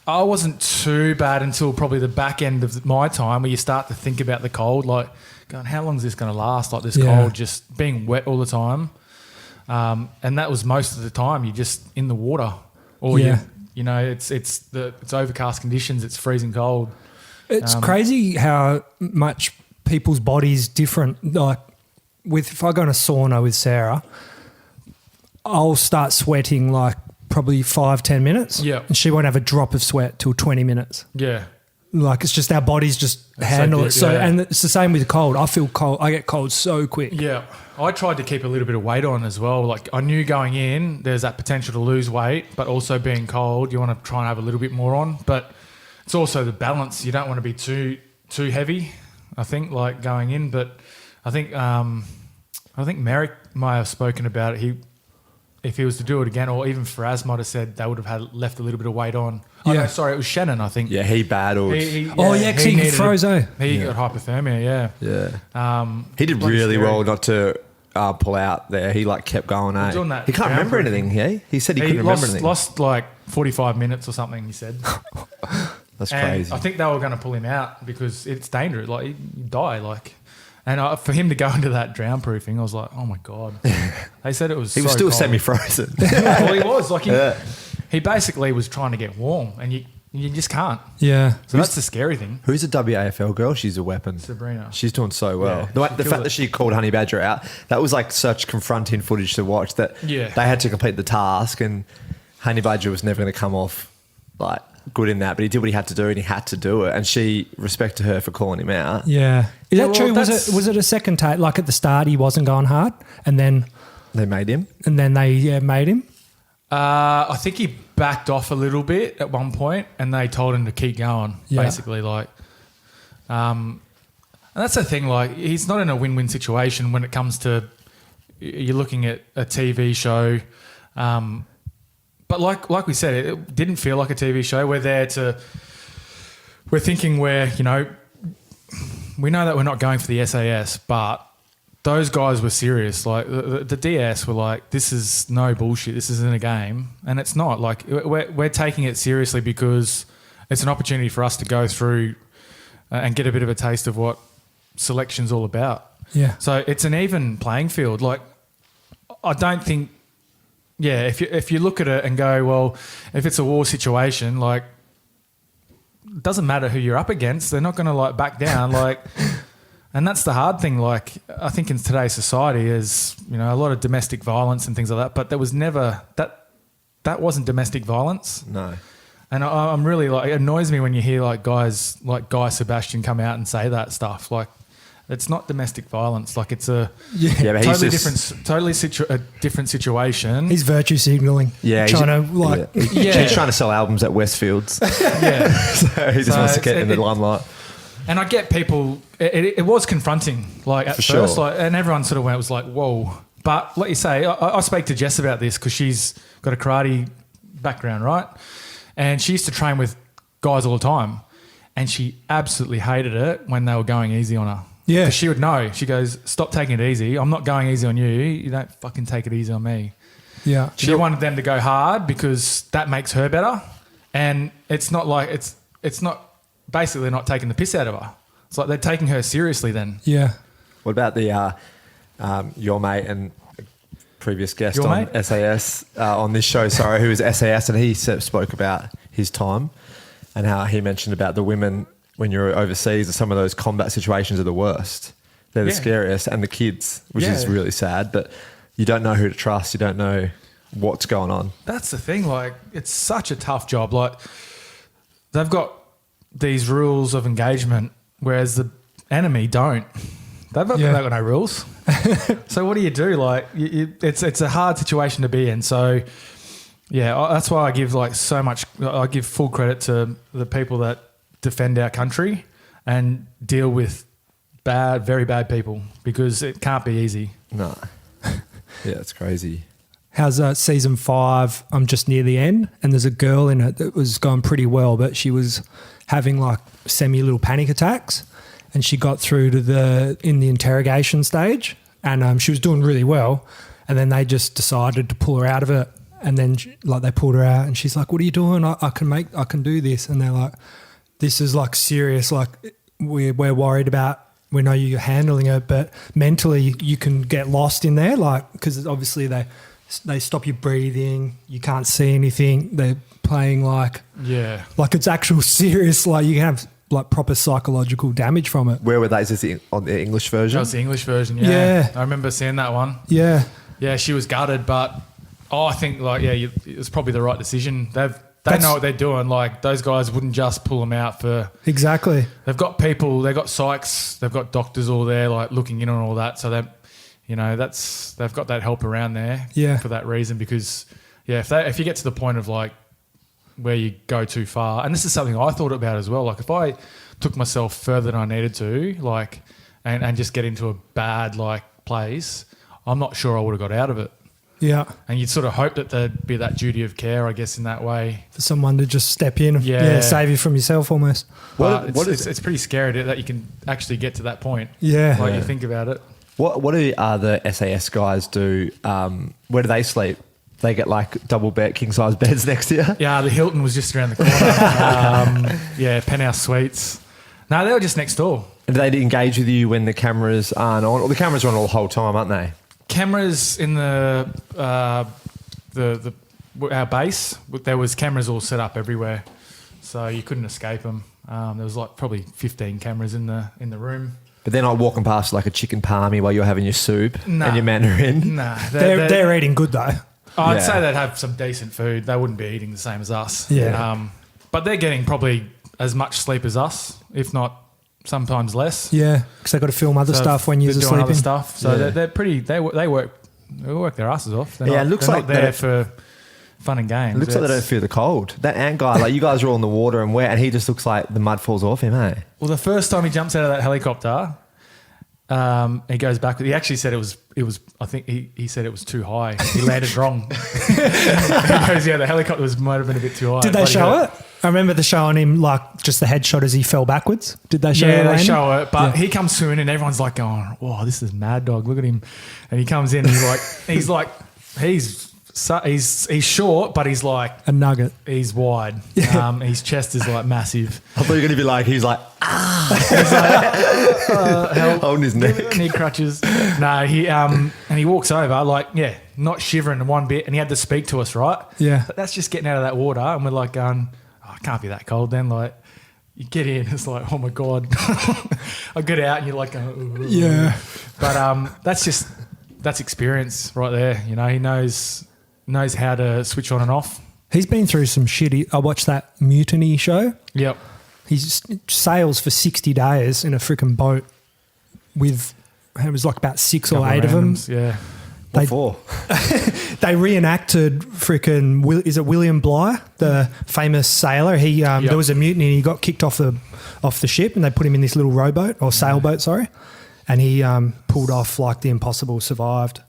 I wasn't too bad until probably the back end of my time, where you start to think about the cold, like going, how long is this going to last? Like this cold, just being wet all the time. And that was most of the time you're just in the water, or you know, it's overcast conditions, it's freezing cold. It's crazy how much people's bodies different. Like if I go in a sauna with Sarah, I'll start sweating like probably 5-10 minutes. Yeah. And she won't have a drop of sweat till 20 minutes. Yeah. Like it's just our bodies just handle it. So, yeah. and it's the same with cold. I feel cold. I get cold so quick. Yeah. I tried to keep a little bit of weight on as well. Like I knew going in, there's that potential to lose weight, but also being cold, you want to try and have a little bit more on. But it's also the balance. You don't want to be too heavy, I think, like going in. But I think Merrick might have spoken about it. If he was to do it again, or even Faraz might have said they would have left a little bit of weight on. Oh, no, sorry, it was Shannon, I think. Yeah, he battled. Because he froze. He got hypothermia, yeah. Yeah. He did really well not to pull out there. He like kept going. Doing that he can't remember anything. Yeah, he said he couldn't remember anything. Lost like 45 minutes or something. He said. That's and crazy. I think they were going to pull him out because it's dangerous. Like you die. Like, and for him to go into that drown proofing, I was like, oh my god. They said it was. He was so still cold. semi-frozen. Well, he was like he basically was trying to get warm, and you just can't. Yeah. So that's the scary thing. Who's a WAFL girl? She's a weapon. Sabrina. She's doing so well. Yeah, The fact that she called Honey Badger out, that was like such confronting footage to watch, that they had to complete the task, and Honey Badger was never going to come off like good in that, but he did what he had to do, and he had to do it, and she respect to her for calling him out. Yeah. Is that true? Was it a second take? Like at the start he wasn't going hard, and then they made him? And then they made him? I think he backed off a little bit at one point, and they told him to keep going, basically. Like, and that's the thing, like, he's not in a win-win situation when it comes to you're looking at a TV show. But like we said, it didn't feel like a TV show. We're thinking you know, we know that we're not going for the SAS, but those guys were serious. Like the DS were like, this is no bullshit. This isn't a game. And it's not. Like we're taking it seriously because it's an opportunity for us to go through and get a bit of a taste of what selection's all about. Yeah. So it's an even playing field. Like I don't think, if you look at it and go, well, if it's a war situation, like it doesn't matter who you're up against. They're not going to like back down. Like, and that's the hard thing. Like I think in today's society is, you know, a lot of domestic violence and things like that, but there was never that wasn't domestic violence. No. And I'm really like, it annoys me when you hear like guys like Guy Sebastian come out and say that stuff. Like it's not domestic violence. Like it's a but totally different situation. He's virtue signaling. Yeah. Trying to like. He's trying to sell albums at Westfields. Yeah. So he just wants to get in the limelight. And I get people, it was confronting, like at first, like, and everyone sort of was like, whoa. But like you say, I spoke to Jess about this because she's got a karate background, right? And she used to train with guys all the time, and she absolutely hated it when they were going easy on her. Yeah. 'Cause she would know. She goes, stop taking it easy. I'm not going easy on you. You don't fucking take it easy on me. Yeah. She wanted them to go hard because that makes her better. And it's not like, it's not, basically they're not taking the piss out of her. It's like they're taking her seriously then. Yeah. What about the your mate and previous guest Your on mate? SAS on this show, who was SAS, and he spoke about his time and how he mentioned about the women when you're overseas, some of those combat situations are the worst. They're the scariest, and the kids, which is really sad, but you don't know who to trust. You don't know what's going on. That's the thing. Like, it's such a tough job. Like, they've got these rules of engagement, whereas the enemy don't. They've got no rules. So what do you do? Like, it's a hard situation to be in. So, yeah, that's why I give I give full credit to the people that defend our country and deal with very bad people, because it can't be easy. No. Yeah, it's crazy. How's season 5? I'm just near the end, and there's a girl in it that was going pretty well, but she was having like little panic attacks, and she got through to in the interrogation stage, and she was doing really well, and then they just decided to pull her out of it, and then they pulled her out, and she's like, "What are you doing? I can do this," and they're like, "This is like serious. Like we're worried about." We know you're handling it, but mentally you can get lost in there, like, because obviously they stop you breathing, you can't see anything. They're playing like it's actual serious. Like you can have like proper psychological damage from it. Where were they? Is this on the English version? That was the English version. Yeah, I remember seeing that one. Yeah, she was gutted, but I think it was probably the right decision. They know what they're doing. Like, those guys wouldn't just pull them out for... Exactly. They've got people, they've got psychs, they've got doctors all there, like, looking in on all that. So, they've got that help around there for that reason, because, if you get to the point of, like, where you go too far, and this is something I thought about as well, like, if I took myself further than I needed to, like, and just get into a bad, like, place, I'm not sure I would have got out of it. Yeah. And you'd sort of hope that there'd be that duty of care, I guess, in that way. For someone to just step in and save you from yourself almost. It's pretty scary that you can actually get to that point. Yeah. You think about it. What do the SAS guys do? Where do they sleep? They get like double bed, king size beds next to you? Yeah, the Hilton was just around the corner. Penthouse suites. No, they were just next door. And do they engage with you when the cameras aren't on? Well, the cameras are on all the whole time, aren't they? Cameras in our base. There was cameras all set up everywhere, so you couldn't escape them. There was like probably 15 cameras in the room. But they're not walking past like a chicken palmy while you're having your soup and your mandarin. Nah, they're eating good though. I'd say they'd have some decent food. They wouldn't be eating the same as us. Yeah. But they're getting probably as much sleep as us, if not sometimes less. Yeah, because they've got to film other stuff when you're sleeping. Other stuff. So they're pretty. They work their asses off. They're it looks like they're there for fun and games. It looks like they don't feel the cold. That ant guy, like you guys are all in the water and wet, and he just looks like the mud falls off him, hey? Well, the first time he jumps out of that helicopter, he goes back. He actually said it was. I think he said it was too high. He landed wrong. He goes, the helicopter might have been a bit too high. Did they show it? I remember showing him like just the headshot as he fell backwards. Did they show it? Yeah, they show it. But he comes soon and everyone's like going, "Whoa, this is mad dog. Look at him." And he comes in and he's short, but he's like a nugget. He's wide. His chest is like massive. I thought you were going to be like, he's like, help. Holding his neck. Knee crutches. No, and he walks over like, not shivering one bit, and he had to speak to us, right? Yeah. But that's just getting out of that water, and we're like going, it can't be that cold then. Like, you get in, it's like, oh my God. I get out and you're like, yeah. But that's experience right there. You know, he knows how to switch on and off. He's been through some shit. I watched that Mutiny show. Yep. He sails for 60 days in a freaking boat with, it was like about 6 or 8 of them. Yeah. What for? They reenacted freaking, is it William Bligh, the famous sailor? There was a mutiny and he got kicked off the ship and they put him in this little rowboat or sailboat, sorry. And he pulled off like the impossible, survived.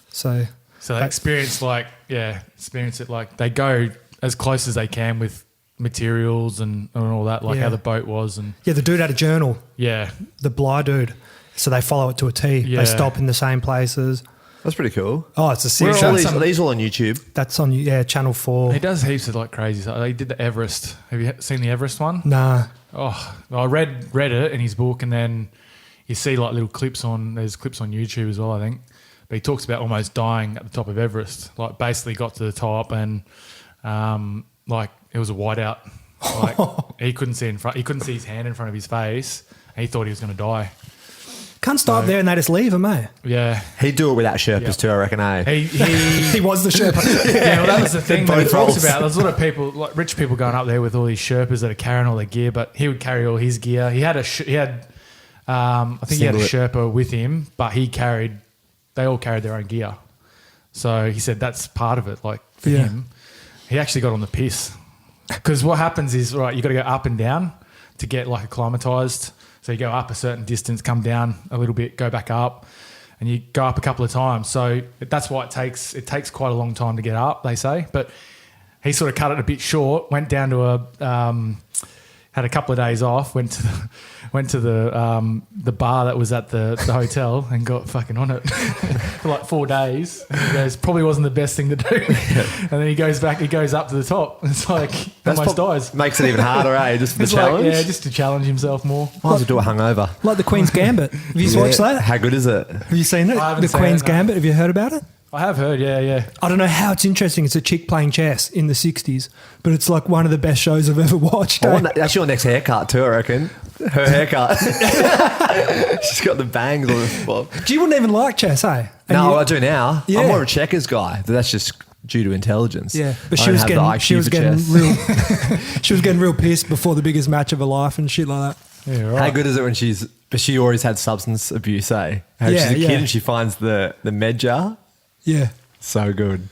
So they experience it like they go as close as they can with materials and all that, like how the boat was. And the dude had a journal. Yeah. The Bligh dude. So they follow it to a T. Yeah. They stop in the same places. That's pretty cool. Oh, it's a sick show. Are these all on YouTube? That's on, Channel 4. He does heaps of like crazy stuff. He did the Everest. Have you seen the Everest one? Nah. Oh, I read it in his book, and then you see like little clips there's clips on YouTube as well, I think. But he talks about almost dying at the top of Everest. Like basically got to the top and like it was a whiteout. Like he couldn't see his hand in front of his face, and he thought he was going to die. Can't stop there and they just leave him, eh? Yeah. He'd do it without Sherpas too, I reckon, eh? He was the Sherpa. Yeah, well, that was the thing that he Both talks roles. about. There's a lot of people, like rich people, going up there with all these Sherpas that are carrying all their gear, but he would carry all his gear. He had I think he had a Sherpa with him, but they all carried their own gear. So he said that's part of it. Like for him, he actually got on the piss because what happens is, right, you got to go up and down to get like acclimatized. So you go up a certain distance, come down a little bit, go back up, and you go up a couple of times. So that's why it takes quite a long time to get up, they say. But he sort of cut it a bit short, went down to had a couple of days off, went to the bar that was at the hotel and got fucking on it for like 4 days. And he goes, probably wasn't the best thing to do. And then he goes back, he goes up to the top. It's like almost dies. Makes it even harder, eh? Just for the It's challenge. like, yeah, just to challenge himself more. Might as well do a hungover. Like the Queen's Gambit. Have you watched that? How good is it? Have you seen it? I haven't The seen Queen's it, no. Gambit. Have you heard about it? I have heard, yeah. I don't know how it's interesting. It's a chick playing chess in the 60s, but it's like one of the best shows I've ever watched. That's your next haircut too, I reckon. Her haircut. She's got the bangs on the spot. You wouldn't even like chess, eh? And No, you- I do now. Yeah. I'm more of a checkers guy, but that's just due to intelligence. Yeah, but I she don't was have the getting IQ she was for getting chess. real she was getting real pissed before the biggest match of her life and shit like that. Yeah, right. How good is it when but she always had substance abuse, eh? How Yeah, she's a kid yeah. and she finds the med jar. Yeah. So good.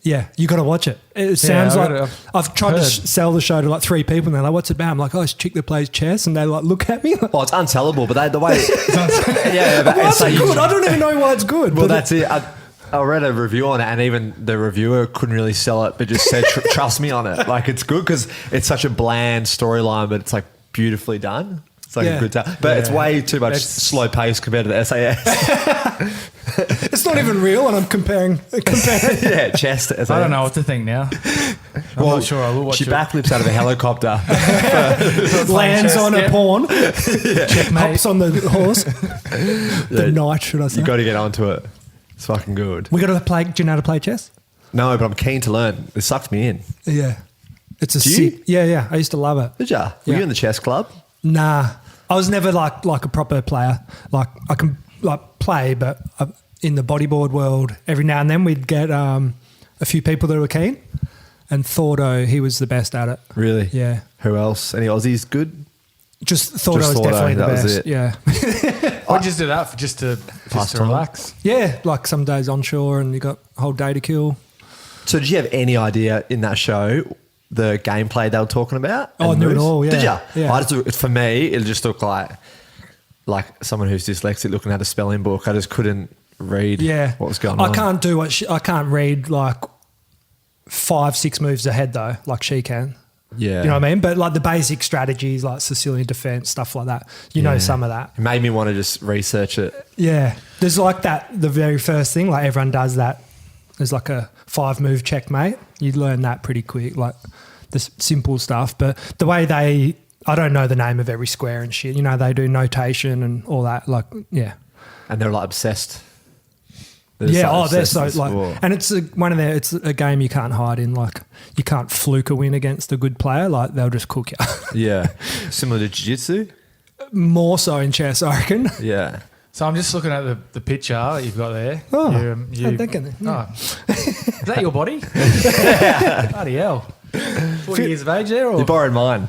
Yeah, you got to watch it. It sounds I like gotta- I've tried to heard. sell the show to like 3 people and they're like, "What's it about?" I'm like, "Oh, it's a chick that plays chess," and they like look at me. Like, Well, it's unsellable, but the way... yeah, but why it's is it like- good? I don't even know why it's good. Well, but that's it. I read a review on it, and even the reviewer couldn't really sell it, but just said, "Trust me on it." Like it's good because it's such a bland storyline, but it's like beautifully done. It's like Yeah. a good time, but it's way too much slow pace compared to the SAS. it's not even real, and I'm comparing. Yeah, chess to SAS. I don't know what to think now. I'm not sure I will watch She it. backflips out of a helicopter. Lands chess, on a yeah. pawn, Checkmate. hops on the horse. The knight, should I say? You got to get onto it. It's fucking good. We got to play. Do you know how to play chess? No, but I'm keen to learn. It sucked me in. Yeah, it's a Do you? sick. Yeah. I used to love it. Did ya? Were Yeah. you in the chess club? Nah, I was never like a proper player. Like I can like play, but in the bodyboard world, every now and then we'd get a few people that were keen. And Thordo, he was the best at it. Really? Yeah. Who else? Any Aussies good? Just Thordo Just was Thordo, definitely the that was best. it. Yeah. I just did that just to Pastime. relax. Yeah, like some days onshore and you got a whole day to kill. So did you have any idea in that show the gameplay they were talking about? Oh, I and knew it moves? all, yeah. Did you? Yeah. For me, it just looked like someone who's dyslexic looking at a spelling book. I just couldn't read what was going on. I can't do I can't read like 5-6 moves ahead though, like she can. Yeah. You know what I mean? But like the basic strategies like Sicilian defense, stuff like that. You know some of that. It made me want to just research it. Yeah. There's like that, the very first thing, like everyone does that. There's like a 5-move checkmate. You learn that pretty quick, like the simple stuff. But the way I don't know the name of every square and shit. You know, they do notation and all that. Like, yeah. And they're like obsessed. They're obsessed so with like, sport. and it's it's a game you can't hide in. Like, you can't fluke a win against a good player. Like, they'll just cook you. Yeah. Similar to jiu-jitsu? More so in chess, I reckon. Yeah. So I'm just looking at the picture that you've got there. Oh, you, thinking, yeah. oh. Is that your body? Bloody hell. 40 years of age there, or You borrowed mine.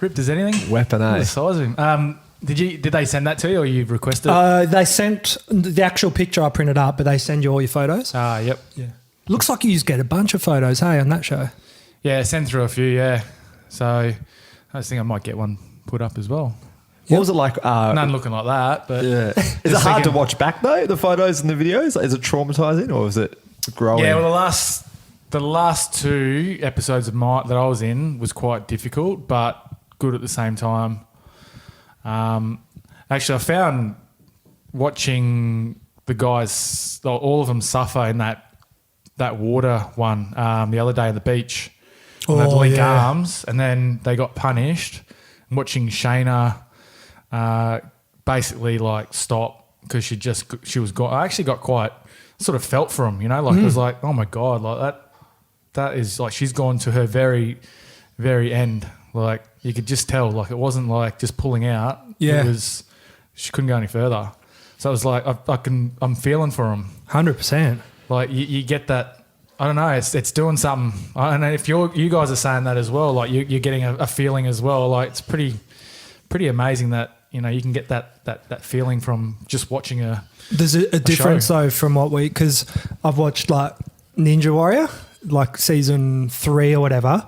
ripped as anything? Weapon, Look at eh? the size of him. Did they send that to you, or you requested? They sent the actual picture I printed up, but they send you all your photos. Yep. Yeah. Looks like you just get a bunch of photos, hey, on that show. Yeah, send through a few. Yeah. So I just think I might get one put up as well. What was it like? None looking like that, but Yeah. Is it hard to watch back though, the photos and the videos? Is it traumatizing or is it growing? Yeah, well, the last 2 episodes of that I was in was quite difficult, but good at the same time. Actually, I found watching the guys, all of them suffer in that water one the other day on the beach. And they'd link arms, and then they got punished. And watching Shayna basically like stop because she was gone. I actually got quite sort of felt for him, you know, like it was like, oh my God, like that is like she's gone to her very, very end. Like you could just tell, like it wasn't like just pulling out. Yeah. It was she couldn't go any further. So it was like I'm feeling for him. 100%. Like you get that. I don't know. It's doing something. I don't know if you guys are saying that as well. Like you're getting a feeling as well. Like it's pretty amazing that you can get that feeling from just watching a. There's a difference show. though from what because I've watched like Ninja Warrior, like season 3 or whatever,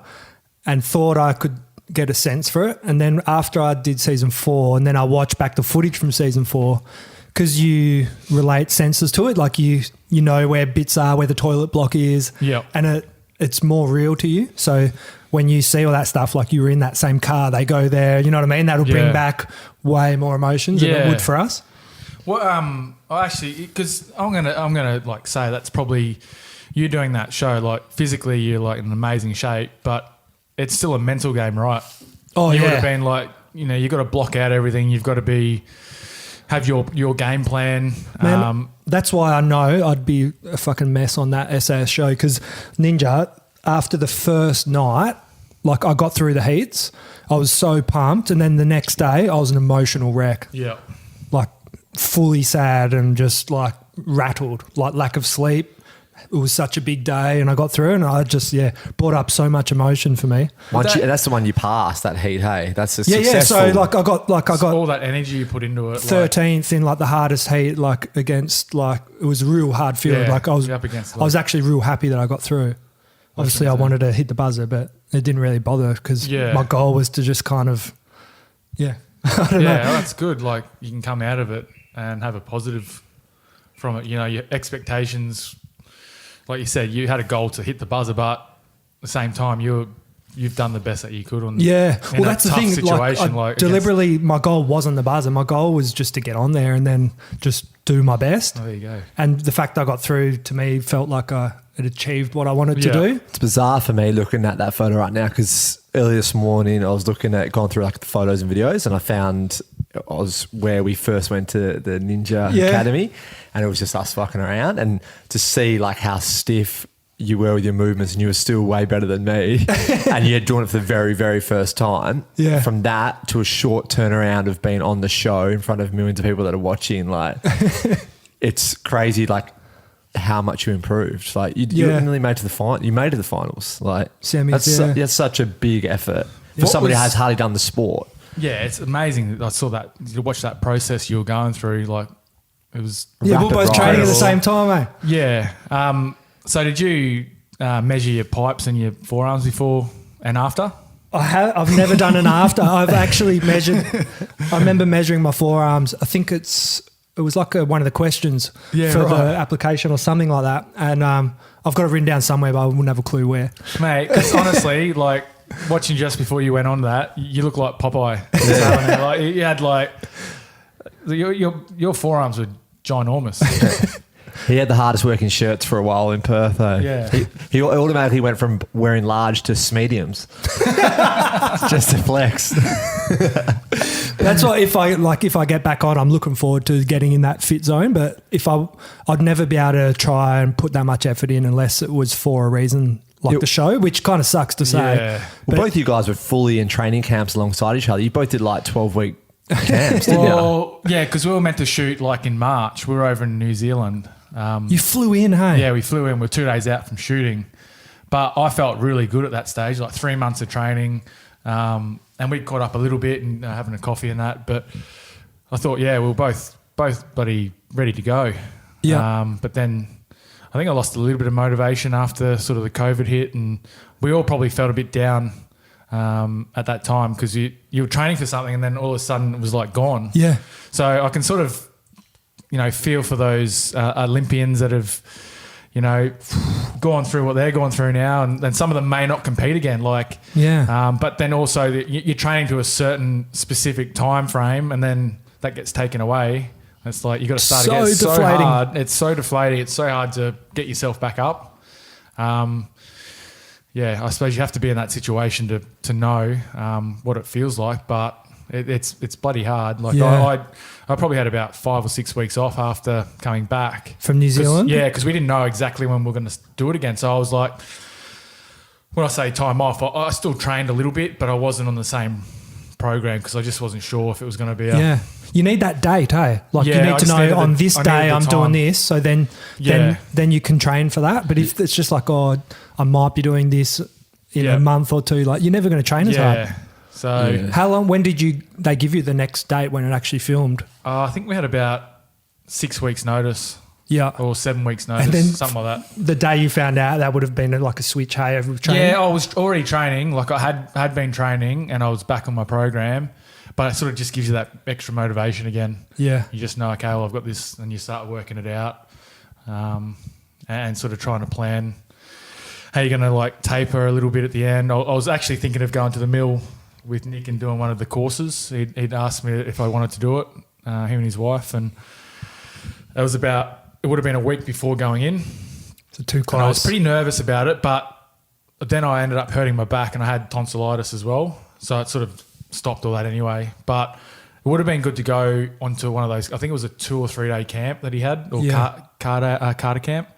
and thought I could get a sense for it. And then after I did season 4, and then I watched back the footage from season 4, because you relate senses to it, like you know where bits are, where the toilet block is, and it's more real to you. So when you see all that stuff, like you were in that same car, they go there, you know what I mean? That'll bring back way more emotions than it would for us. Well, I actually, because I'm gonna like say that's probably you doing that show. Like physically, you're like in amazing shape, but it's still a mental game, right? Oh, you would have been like, you got to block out everything. You've got to have your game plan. Man, that's why I know I'd be a fucking mess on that SAS show because Ninja, after the first night, like I got through the heats, I was so pumped, and then the next day I was an emotional wreck. Yeah. Like fully sad and just like rattled, like lack of sleep. It was such a big day and I got through and I just, brought up so much emotion for me. That's the one you passed, that heat, hey? That's a Yeah, successful. so I got all that energy you put into it. 13th in like the hardest heat, like against like, it was a real hard feeling. Yeah, like I was up against I was actually real happy that I got through. Obviously I wanted to hit the buzzer, but it didn't really bother because my goal was to just kind of, I don't know. Yeah, that's good. Like you can come out of it and have a positive from it. Your expectations, like you said, you had a goal to hit the buzzer, but at the same time, you've done the best that you could on. Well, that's the thing. Situation, like deliberately, my goal wasn't the buzzer. My goal was just to get on there and then just do my best. Oh, there you go. And the fact that I got through to me felt like I had achieved what I wanted to do. It's bizarre for me looking at that photo right now because early this morning I was going through like the photos and videos, and I found I was where we first went to the Ninja Academy, and it was just us fucking around, and to see like how stiff you were with your movements and you were still way better than me and you had done it for the very, very first time. Yeah. From that to a short turnaround of being on the show in front of millions of people that are watching, like it's crazy like how much you improved. Like you nearly made to the final. You made it to the finals. Like Semis, that's such a big effort for somebody who has hardly done the sport. Yeah, it's amazing. I saw that. You watch that process you were going through. Like it was. Yeah, we're both training at the same time, eh? Yeah. So did you measure your pipes and your forearms before and after? I've never done an after. I've actually measured. I remember measuring my forearms. I think it was like one of the questions for the application or something like that. And I've got it written down somewhere, but I wouldn't have a clue where. Mate, because honestly, like watching just before you went on that, you look like Popeye. Like you had like your forearms were ginormous. He had the hardest working shirts for a while in Perth. Yeah. He automatically went from wearing large to mediums, just to flex. That's why if I get back on, I'm looking forward to getting in that fit zone. But I'd never be able to try and put that much effort in unless it was for a reason like the show, which kind of sucks to say. Yeah. Well, both you guys were fully in training camps alongside each other. You both did like 12-week camps, didn't you? Yeah, because we were meant to shoot like in March. We were over in New Zealand. You flew in, hey? Yeah, we flew in. We're 2 days out from shooting. But I felt really good at that stage, like 3 months of training. And we caught up a little bit and having a coffee and that. But I thought, we were both bloody ready to go. Yeah. But then I think I lost a little bit of motivation after sort of the COVID hit. And we all probably felt a bit down at that time because you were training for something and then all of a sudden it was like gone. Yeah. So I can sort of, feel for those Olympians that have, gone through what they're going through now, and some of them may not compete again. But then also you're training to a certain specific time frame, and then that gets taken away. It's like you got to start again. It's so hard. It's so deflating. It's so hard to get yourself back up. I suppose you have to be in that situation to know what it feels like, but it's bloody hard. I probably had about 5 or 6 weeks off after coming back from New Zealand. Yeah, because we didn't know exactly when we were going to do it again. So I was like, when I say time off, I still trained a little bit, but I wasn't on the same program because I just wasn't sure if it was going to be Yeah. You need that date, hey? Like you Yeah, need I to just know needed on the- this I day needed the I'm doing time. this. So then you can train for that. But if it's just like, oh, I might be doing this in Yeah. a month or two, like you're never going to train as hard. Yeah. So How long, when did they give you the next date when it actually filmed? I think we had about 6 weeks notice Yeah. or 7 weeks notice, And then something like that. The day you found out, that would have been like a switch, hey, of training. Yeah, I was already training. Like I had been training and I was back on my program, but it sort of just gives you that extra motivation again. Yeah. You just know, okay, well, I've got this, and you start working it out, and sort of trying to plan how you're going to like taper a little bit at the end. I was actually thinking of going to the mill with Nick and doing one of the courses. He'd asked me if I wanted to do it, him and his wife, and it would have been a week before going in. So too close. And I was pretty nervous about it, but then I ended up hurting my back and I had tonsillitis as well. So it sort of stopped all that anyway. But it would have been good to go onto one of those, I think it was a 2 or 3 day camp that he had, or Carter camp.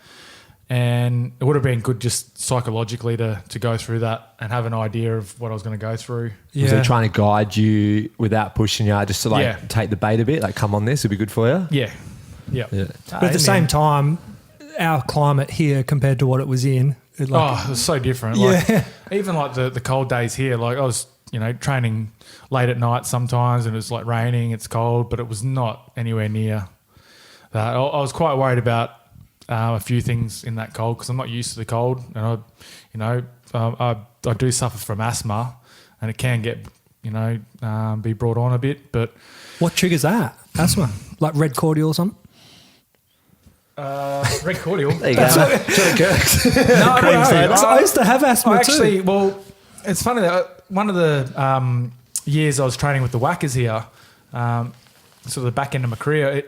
And it would have been good just psychologically to go through that and have an idea of what I was going to go through. Yeah. Was he trying to guide you without pushing you, just to like take the bait a bit? Like, come on, this would be good for you. Yeah. Yeah. But at the same time, our climate here compared to what it was in. It was so different. Like, Yeah. even like the cold days here, like I was, training late at night sometimes and it was like raining, it's cold, but it was not anywhere near that. I was quite worried about a few things in that cold because I'm not used to the cold, and I do suffer from asthma, and it can get be brought on a bit. But What triggers that? Asthma? Like red cordial or something? red cordial. There you go. No, I used to have asthma actually, too. well, it's funny that one of the years I was training with the whackers here, sort of the back end of my career,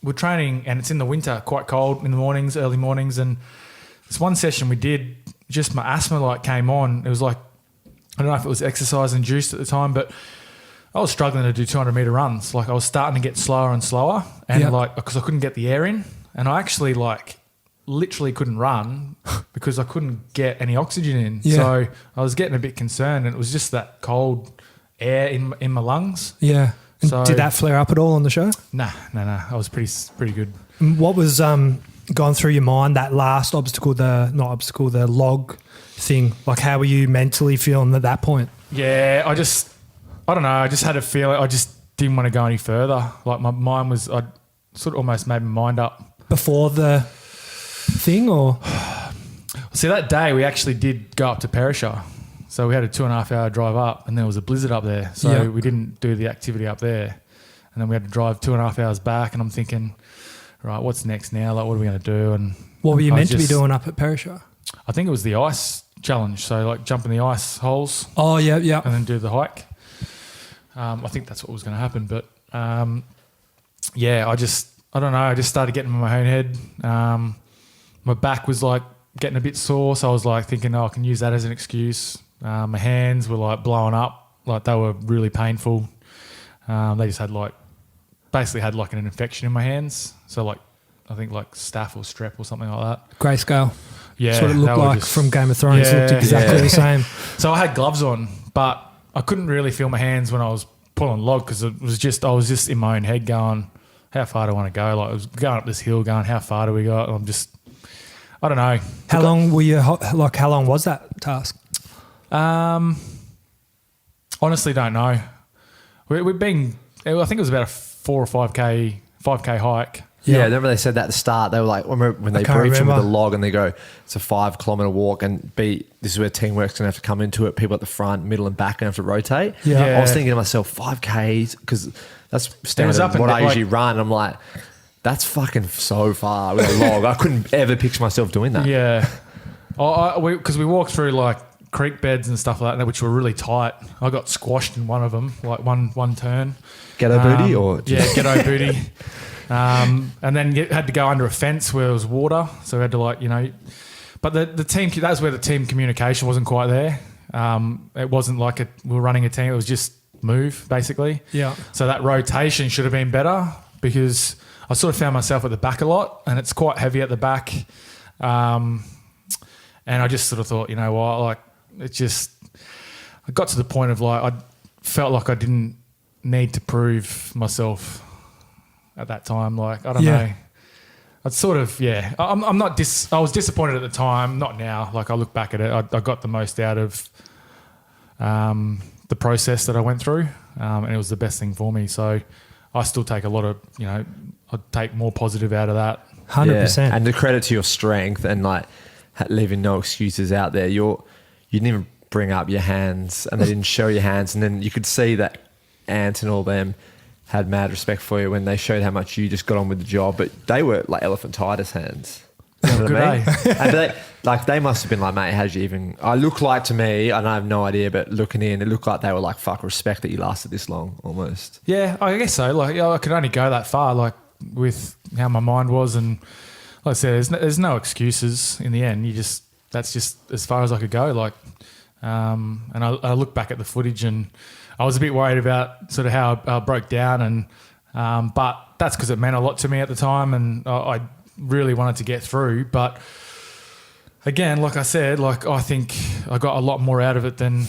we're training and it's in the winter, quite cold in the mornings, early mornings. And this one session we did, just my asthma like came on. It was like, I don't know if it was exercise induced at the time, but I was struggling to do 200 meter runs. Like I was starting to get slower and slower and because I couldn't get the air in, and I actually literally couldn't run because I couldn't get any oxygen in. Yeah. So I was getting a bit concerned, and it was just that cold air in my lungs. Yeah. And So- did that flare up at all on the show? Nah. I was pretty good. And what was gone through your mind, that last obstacle, the log thing? Like how were you mentally feeling at that point? Yeah, I don't know. I just had a feeling. I just didn't want to go any further. Like my mind was, I sort of almost made my mind up. Before the thing or? See, that day we actually did go up to Perisher. So we had a 2.5 hour drive up, and there was a blizzard up there. So we didn't do the activity up there. And then we had to drive 2.5 hours back, and I'm thinking, right, what's next now? Like, what are we going to do? And What were you meant to be doing up at Perisher? I think it was the ice challenge. So like jump in the ice holes. Oh, yeah. And then do the hike. I think that's what was going to happen. But I don't know. I just started getting in my own head. My back was like getting a bit sore. So I was like thinking, I can use that as an excuse. My hands were like blowing up. Like they were really painful. They just had basically had like an infection in my hands. So like, I think like staph or strep or something like that. Grayscale. Yeah. That's what it looked they were like just- from Game of Thrones. It looked exactly the same. So I had gloves on, but I couldn't really feel my hands when I was pulling log because I was just in my own head going, how far do I want to go? Like I was going up this hill going, how far do we got? And I don't know. How long were you, how long was that task? Honestly, don't know. We've been, I think it was about a 4 or 5K hike. Yeah, I remember they said that at the start. They were like, remember when they can't briefed him with remember. the log and they go, it's a 5 kilometre walk, and this is where teamwork's going to have to come into it. People at the front, middle and back going to have to rotate. Yeah. I was thinking to myself, 5Ks, because that's standard up and what I down, usually run. I'm like, that's fucking so far with a log. I couldn't ever picture myself doing that. Yeah. Because we walked through like creek beds and stuff like that, which were really tight. I got squashed in one of them, like one turn. Ghetto booty or Yeah, ghetto booty. And then you had to go under a fence where there was water. So we had to but the team, that's where the team communication wasn't quite there. It wasn't like we were running a team. It was just move basically. Yeah. So that rotation should have been better because I sort of found myself at the back a lot and it's quite heavy at the back. And I just sort of thought, you know what, like I got to the point of like, felt like I didn't need to prove myself at that time. Like, I don't Yeah. know. I'd sort of, yeah. I'm not I was disappointed at the time, not now. Like, I look back at it, I got the most out of the process that I went through, and it was the best thing for me. So I still take a lot of, I'd take more positive out of that. 100%. Yeah. And the credit to your strength and like leaving no excuses out there. You didn't even bring up your hands, and they didn't show your hands, and then you could see that Ant and all them had mad respect for you when they showed how much you just got on with the job. But they were like elephantitis hands. You know what I mean? And they must have been like, mate, how'd you even... I look like to me, and I have no idea, but looking in, it looked like they were like, fuck, respect that you lasted this long, almost. Yeah, I guess so. Like, I could only go that far, like, with how my mind was. And like I said, there's no excuses in the end. That's just as far as I could go. Like, and I look back at the footage, and I was a bit worried about sort of how I broke down, and but that's because it meant a lot to me at the time, and I really wanted to get through. But again, like I said, like, I think I got a lot more out of it than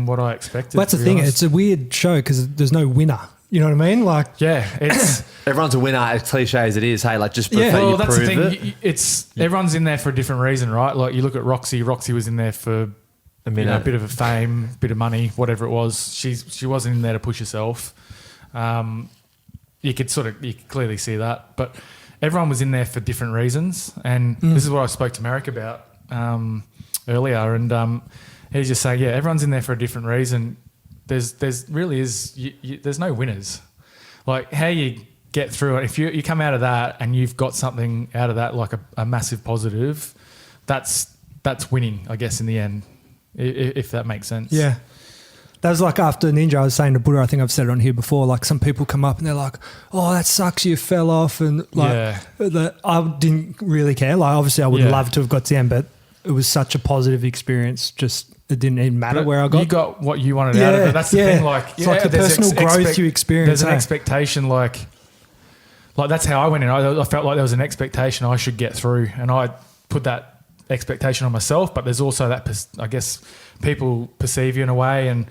what I expected. Well, that's the thing. It's a weird show because there's no winner. You know what I mean? Like, yeah, it's everyone's a winner, as cliche as it is. Hey, like, just well, that's the prove thing. it. Everyone's in there for a different reason, right? Like, you look at Roxy. Roxy was in there for a minute, a bit of a fame, bit of money, whatever it was. She wasn't in there to push herself. You could clearly see that, but everyone was in there for different reasons. And this is what I spoke to Merrick about earlier, and he was just saying, yeah, everyone's in there for a different reason. There's no winners. Like, how you get through it, if you come out of that and you've got something out of that, like a massive positive, that's winning, I guess, in the end, if that makes sense. yeah. That was like after Ninja, I was saying to Buddha, I think I've said it on here before, like some people come up and they're like, oh, that sucks, you fell off. And like, I didn't really care. Like, obviously I would love to have got to the end, but it was such a positive experience. Just, it didn't even matter where I got. You got what you wanted out of it. That's the thing. Like, it's like the personal growth you experience. There's an expectation, like that's how I went in. I felt like there was an expectation I should get through, and I put that expectation on myself. But there's also that, I guess, people perceive you in a way, and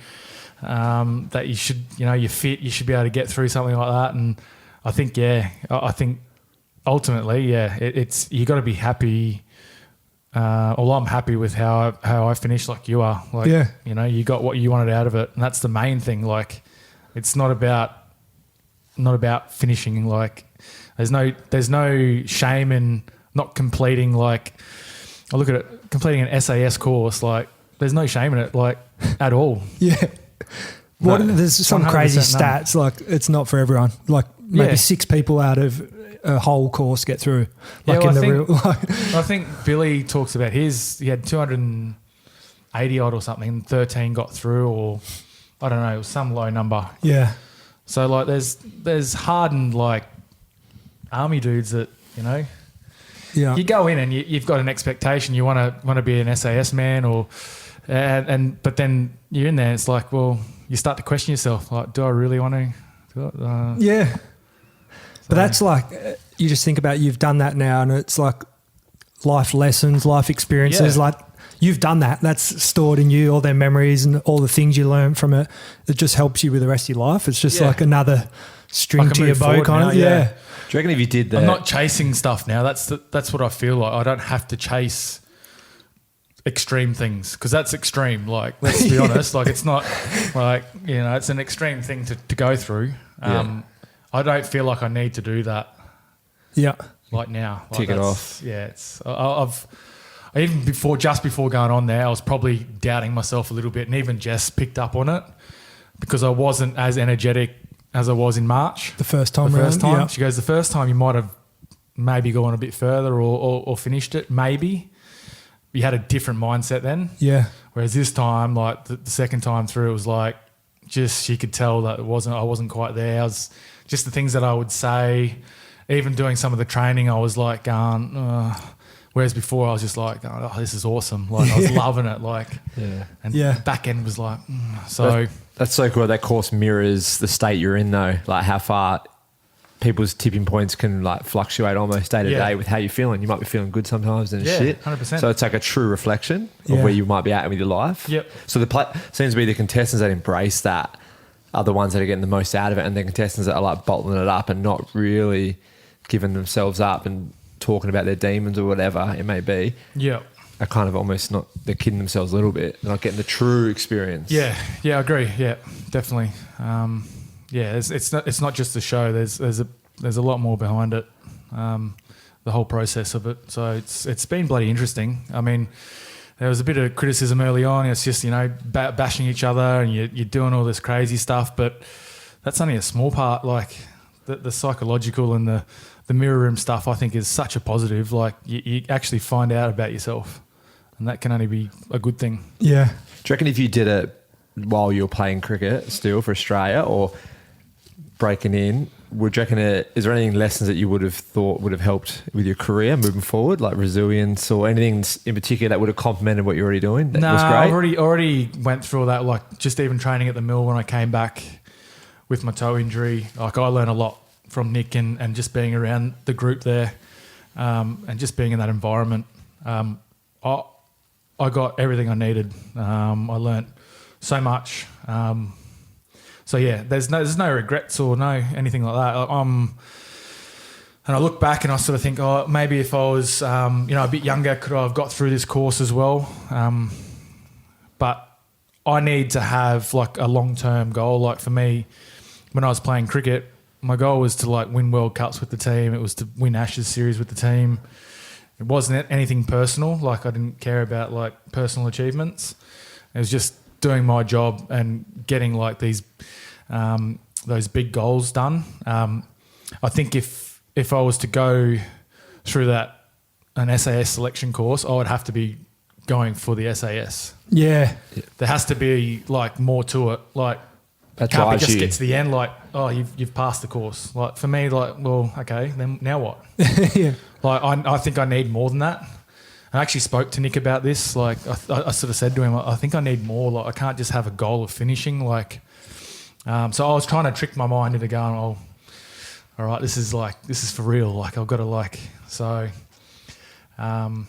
that you should, you're fit. You should be able to get through something like that. And I think, I think ultimately, it's you got to be happy. Well, I'm happy with how I finished, like you are. Like, you got what you wanted out of it, and that's the main thing. Like, it's not about finishing. Like, there's no shame in not completing. Like, I look at it, completing an SAS course. Like, there's no shame in it, like, at all. Yeah. There's some crazy stats. Like, it's not for everyone. Like, maybe 6 people out of a whole course get through. Like, I think Billy talks about he had 280 odd or something, 13 got through, or I don't know, it was some low number. Yeah. So, like, there's hardened, like, army dudes that, you go in and you've got an expectation. You want to be an SAS man, but then you're in there. It's like, well, you start to question yourself. Like, do I really want to? Yeah. But that's like, you just think about, you've done that now, and it's like life lessons, life experiences. Like, you've done that. That's stored in you, all their memories and all the things you learn from it. It just helps you with the rest of your life. It's just like another string to your bow, kind of. Yeah. Do you reckon if you did that? I'm not chasing stuff now. That's what I feel like. I don't have to chase extreme things, because that's extreme. Like, let's be honest. Like, it's not like, it's an extreme thing to go through. I don't feel like I need to do that. Yeah. Like now. Like, tick it off. Yeah. Even before going on there, I was probably doubting myself a little bit, and even Jess picked up on it, because I wasn't as energetic as I was in March. The first time. Yeah. She goes, the first time you might have maybe gone a bit further or finished it, maybe. You had a different mindset then. Yeah. Whereas this time, like the second time through, it was like, just, you could tell that I wasn't quite there. I was just the things that I would say, even doing some of the training, I was like going, whereas before I was just like, oh, this is awesome. Like, I was loving it. Like, and the back end was like, so. That's so cool. That course mirrors the state you're in, though. Like, how far people's tipping points can like fluctuate almost day to day with how you're feeling. You might be feeling good sometimes and shit. 100%. So it's like a true reflection of where you might be at with your life. Yep. So seems to be the contestants that embrace that are the ones that are getting the most out of it, and the contestants that are like bottling it up and not really giving themselves up and talking about their demons or whatever it may be. Yeah. Are kind of almost not, they're kidding themselves a little bit. They're not getting the true experience. Yeah, I agree. Yeah, definitely. It's not just the show. There's a lot more behind it. The whole process of it. So it's been bloody interesting. I mean, there was a bit of criticism early on. It's just, you know, bashing each other and you're doing all this crazy stuff, but that's only a small part. Like the psychological and the mirror room stuff, I think, is such a positive. Like you actually find out about yourself, and that can only be a good thing. Yeah. Do you reckon if you did it while you were playing cricket still for Australia or breaking in, would you reckon is there any lessons that you would have thought would have helped with your career moving forward, like resilience or anything in particular that would have complemented what you're already doing? That was great? I've already went through all that, like just even training at the mill when I came back with my toe injury. Like I learned a lot from Nick and just being around the group there and just being in that environment. I got everything I needed. I learnt so much. So yeah, there's no regrets or no anything like that. And I look back and I sort of think, oh, maybe if I was, a bit younger, could I have got through this course as well? But I need to have like a long-term goal. Like for me, when I was playing cricket, my goal was to like win World Cups with the team. It was to win Ashes series with the team. It wasn't anything personal. Like I didn't care about like personal achievements. It was just doing my job and getting like these those big goals done. I think if I was to go through an SAS selection course, I would have to be going for the SAS. Yeah. There has to be like more to it. Like that can't be drives just you. get to the end like, oh, you've passed the course. Like for me, like, well, okay, then now what? Yeah. Like I think I need more than that. I actually spoke to Nick about this. Like I sort of said to him, I think I need more. Like I can't just have a goal of finishing. Like, so I was trying to trick my mind into going, oh, all right, this is for real. Like I've got to like, so, I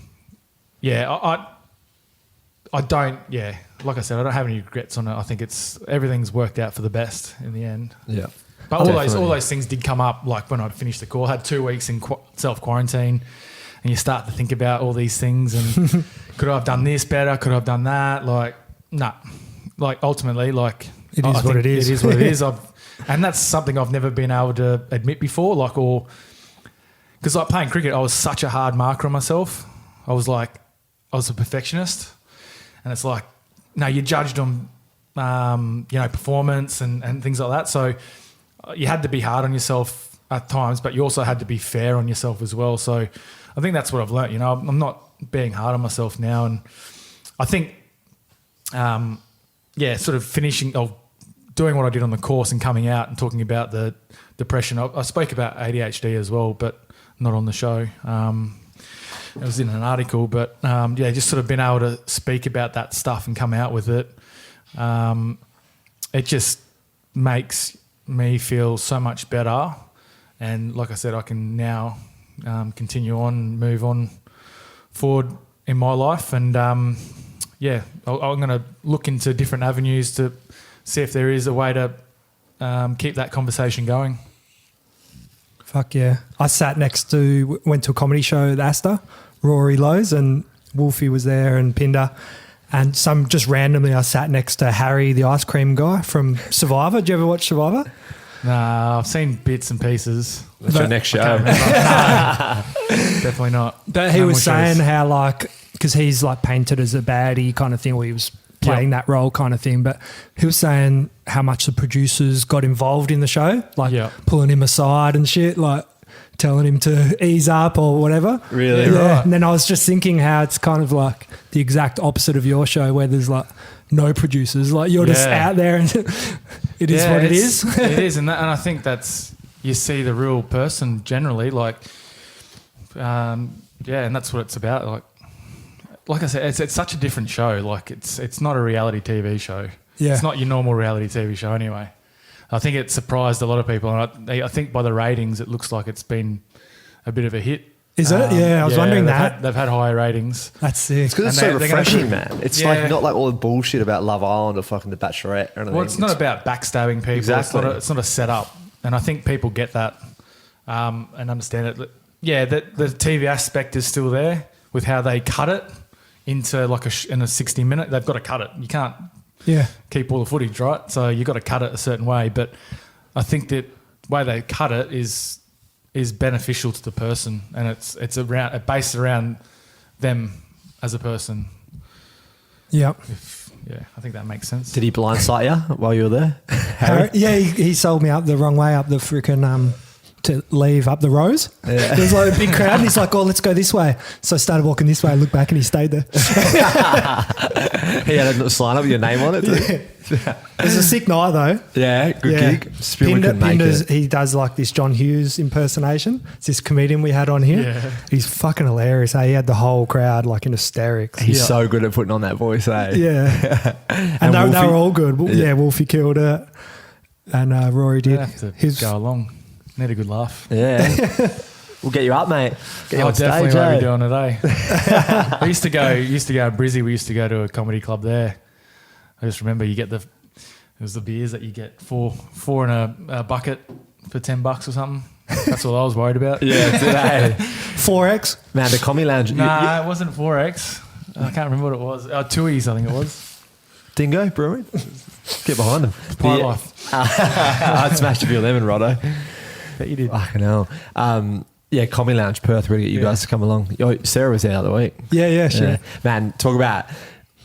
don't, like I said, I don't have any regrets on it. I think everything's worked out for the best in the end. Yeah. But all those things did come up, like when I finished the course. I had 2 weeks in self-quarantine, and you start to think about all these things and could I have done this better? Could I have done that? Like, nah. Like, ultimately, like... It is what it is. It is what it is. And that's something I've never been able to admit before. Like, or... Because, like, playing cricket, I was such a hard marker on myself. I was a perfectionist. And it's like, no, you're judged on, performance and things like that. So... you had to be hard on yourself at times, but you also had to be fair on yourself as well. So I think that's what I've learnt. You know, I'm not being hard on myself now. And I think, sort of finishing or doing what I did on the course and coming out and talking about the depression. I spoke about ADHD as well, but not on the show. It was in an article, but just sort of been able to speak about that stuff and come out with it. It just makes me feel so much better, and like I said, I can now continue on, move on forward in my life, and I'm going to look into different avenues to see if there is a way to keep that conversation going. Fuck yeah. I went to a comedy show at Astor, Rory Lowe's, and Wolfie was there and Pinder. And just randomly, I sat next to Harry, the ice cream guy from Survivor. Did you ever watch Survivor? Nah, I've seen bits and pieces. That's your next show. Definitely not. But he was saying how, like, because he's like painted as a baddie kind of thing, or he was playing that role kind of thing. But he was saying how much the producers got involved in the show, like pulling him aside and shit, like telling him to ease up or whatever. Really? Yeah. Right. And then I was just thinking how it's kind of like the exact opposite of your show, where there's like no producers, like you're just out there and it is what it is. It is, and I think that's, you see the real person generally, like, and that's what it's about. Like I said, it's such a different show. Like it's not a reality TV show. Yeah. It's not your normal reality TV show anyway. I think it surprised a lot of people. And I think by the ratings, it looks like it's been a bit of a hit. Is it? Yeah, I was wondering that. They've had higher ratings. That's sick. It's because it's so refreshing, man. It's like not like all the bullshit about Love Island or fucking The Bachelorette or anything. Well, it's not about backstabbing people. Exactly. It's not a setup. And I think people get that and understand it. Yeah, the TV aspect is still there with how they cut it into like in a 60-minute. They've got to cut it. You can't keep all the footage, right? So you've got to cut it a certain way. But I think that the way they cut it is beneficial to the person, and it's based around them as a person. Yeah. I think that makes sense. Did he blindside you while you were there, Harry? Yeah, he sold me up the wrong way up the freaking to leave up the rows. Yeah. There's like a big crowd, and he's like, "Oh, let's go this way." So I started walking this way. I looked back, and he stayed there. He had a little sign up with your name on it. Too. It was a sick night though. Yeah, good gig. Spillman couldn't make it. He does like this John Hughes impersonation. It's this comedian we had on here. Yeah. He's fucking hilarious. He had the whole crowd like in hysterics. He's so good at putting on that voice, eh? Yeah. and they were all good. Yeah, Wolfie killed it. And Rory did. I have to go along. Need a good laugh. Yeah. We'll get you up, mate. Get you on definitely stage, won't eh? be doing it, eh? I used to go in Brizzy. We used to go to a comedy club there. I just remember it was the beers that you get four in a bucket for $10 or something. That's all I was worried about. Yeah, today. 4X? Man, the Comedy Lounge. Nah, it wasn't 4X. I can't remember what it was. Tui's, I think it was. Dingo Brewing. Get behind them. Pie Life. I'd smashed a few of them in Roto. Bet you did. Fucking hell. Yeah, Comedy Lounge, Perth. We're going to get you guys to come along. Sarah was there the other week. Yeah, sure. Yeah. Man, talk about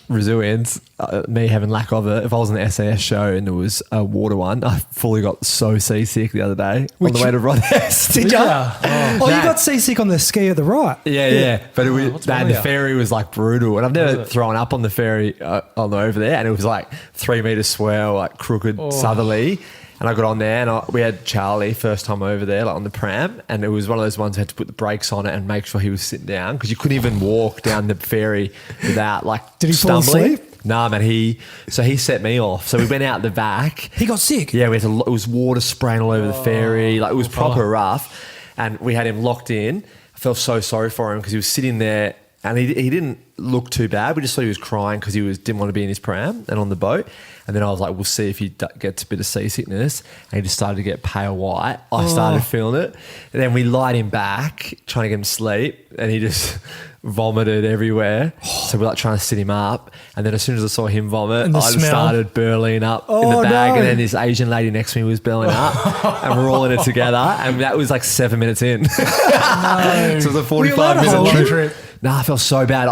resilience, me having lack of it. If I was on the SAS show and there was a water one, I fully got so seasick the other day on the way to Rotterdam. Did you? Yeah. Oh, you got seasick on the ski at the right. Yeah. But it was, wrong the with you? ferry was like brutal. And I've never thrown up on the ferry on the over there. And it was like 3 metre swell, like crooked southerly. And I got on there and we had Charlie first time over there, like on the pram. And it was one of those ones I had to put the brakes on it and make sure he was sitting down because you couldn't even walk down the ferry without like Did he fall stumbling. asleep? Nah, man, he set me off. So we went out the back. He got sick. Yeah, it was water spraying all over the ferry. Like it was proper rough. And we had him locked in. I felt so sorry for him because he was sitting there and he didn't look too bad. We just thought he was crying because didn't want to be in his pram and on the boat. And then I was like, we'll see if he gets a bit of seasickness. And he just started to get pale white. I started feeling it. And then we lied him back, trying to get him to sleep. And he just vomited everywhere. So we're like trying to sit him up. And then as soon as I saw him vomit, I just started burling up in the bag. No. And then this Asian lady next to me was burling up. And we're all in it together. And that was like 7 minutes in. So it was a 45-minute trip. Nah, I felt so bad.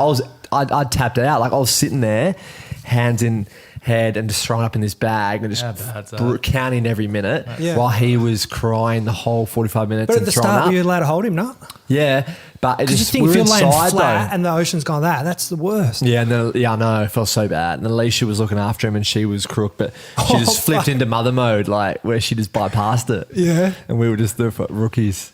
I tapped out. Like I was sitting there, hands in head and just thrown up in this bag and just counting every minute while he was crying the whole 45 minutes. But at the start, were you allowed to hold him, no? Yeah, but it just, you think if you're laying flat though. and the ocean's gone that's the worst. Yeah, I know. It felt so bad. And Alicia was looking after him and she was crook, but she just flipped into mother mode, like where she just bypassed it. Yeah. And we were just the rookies.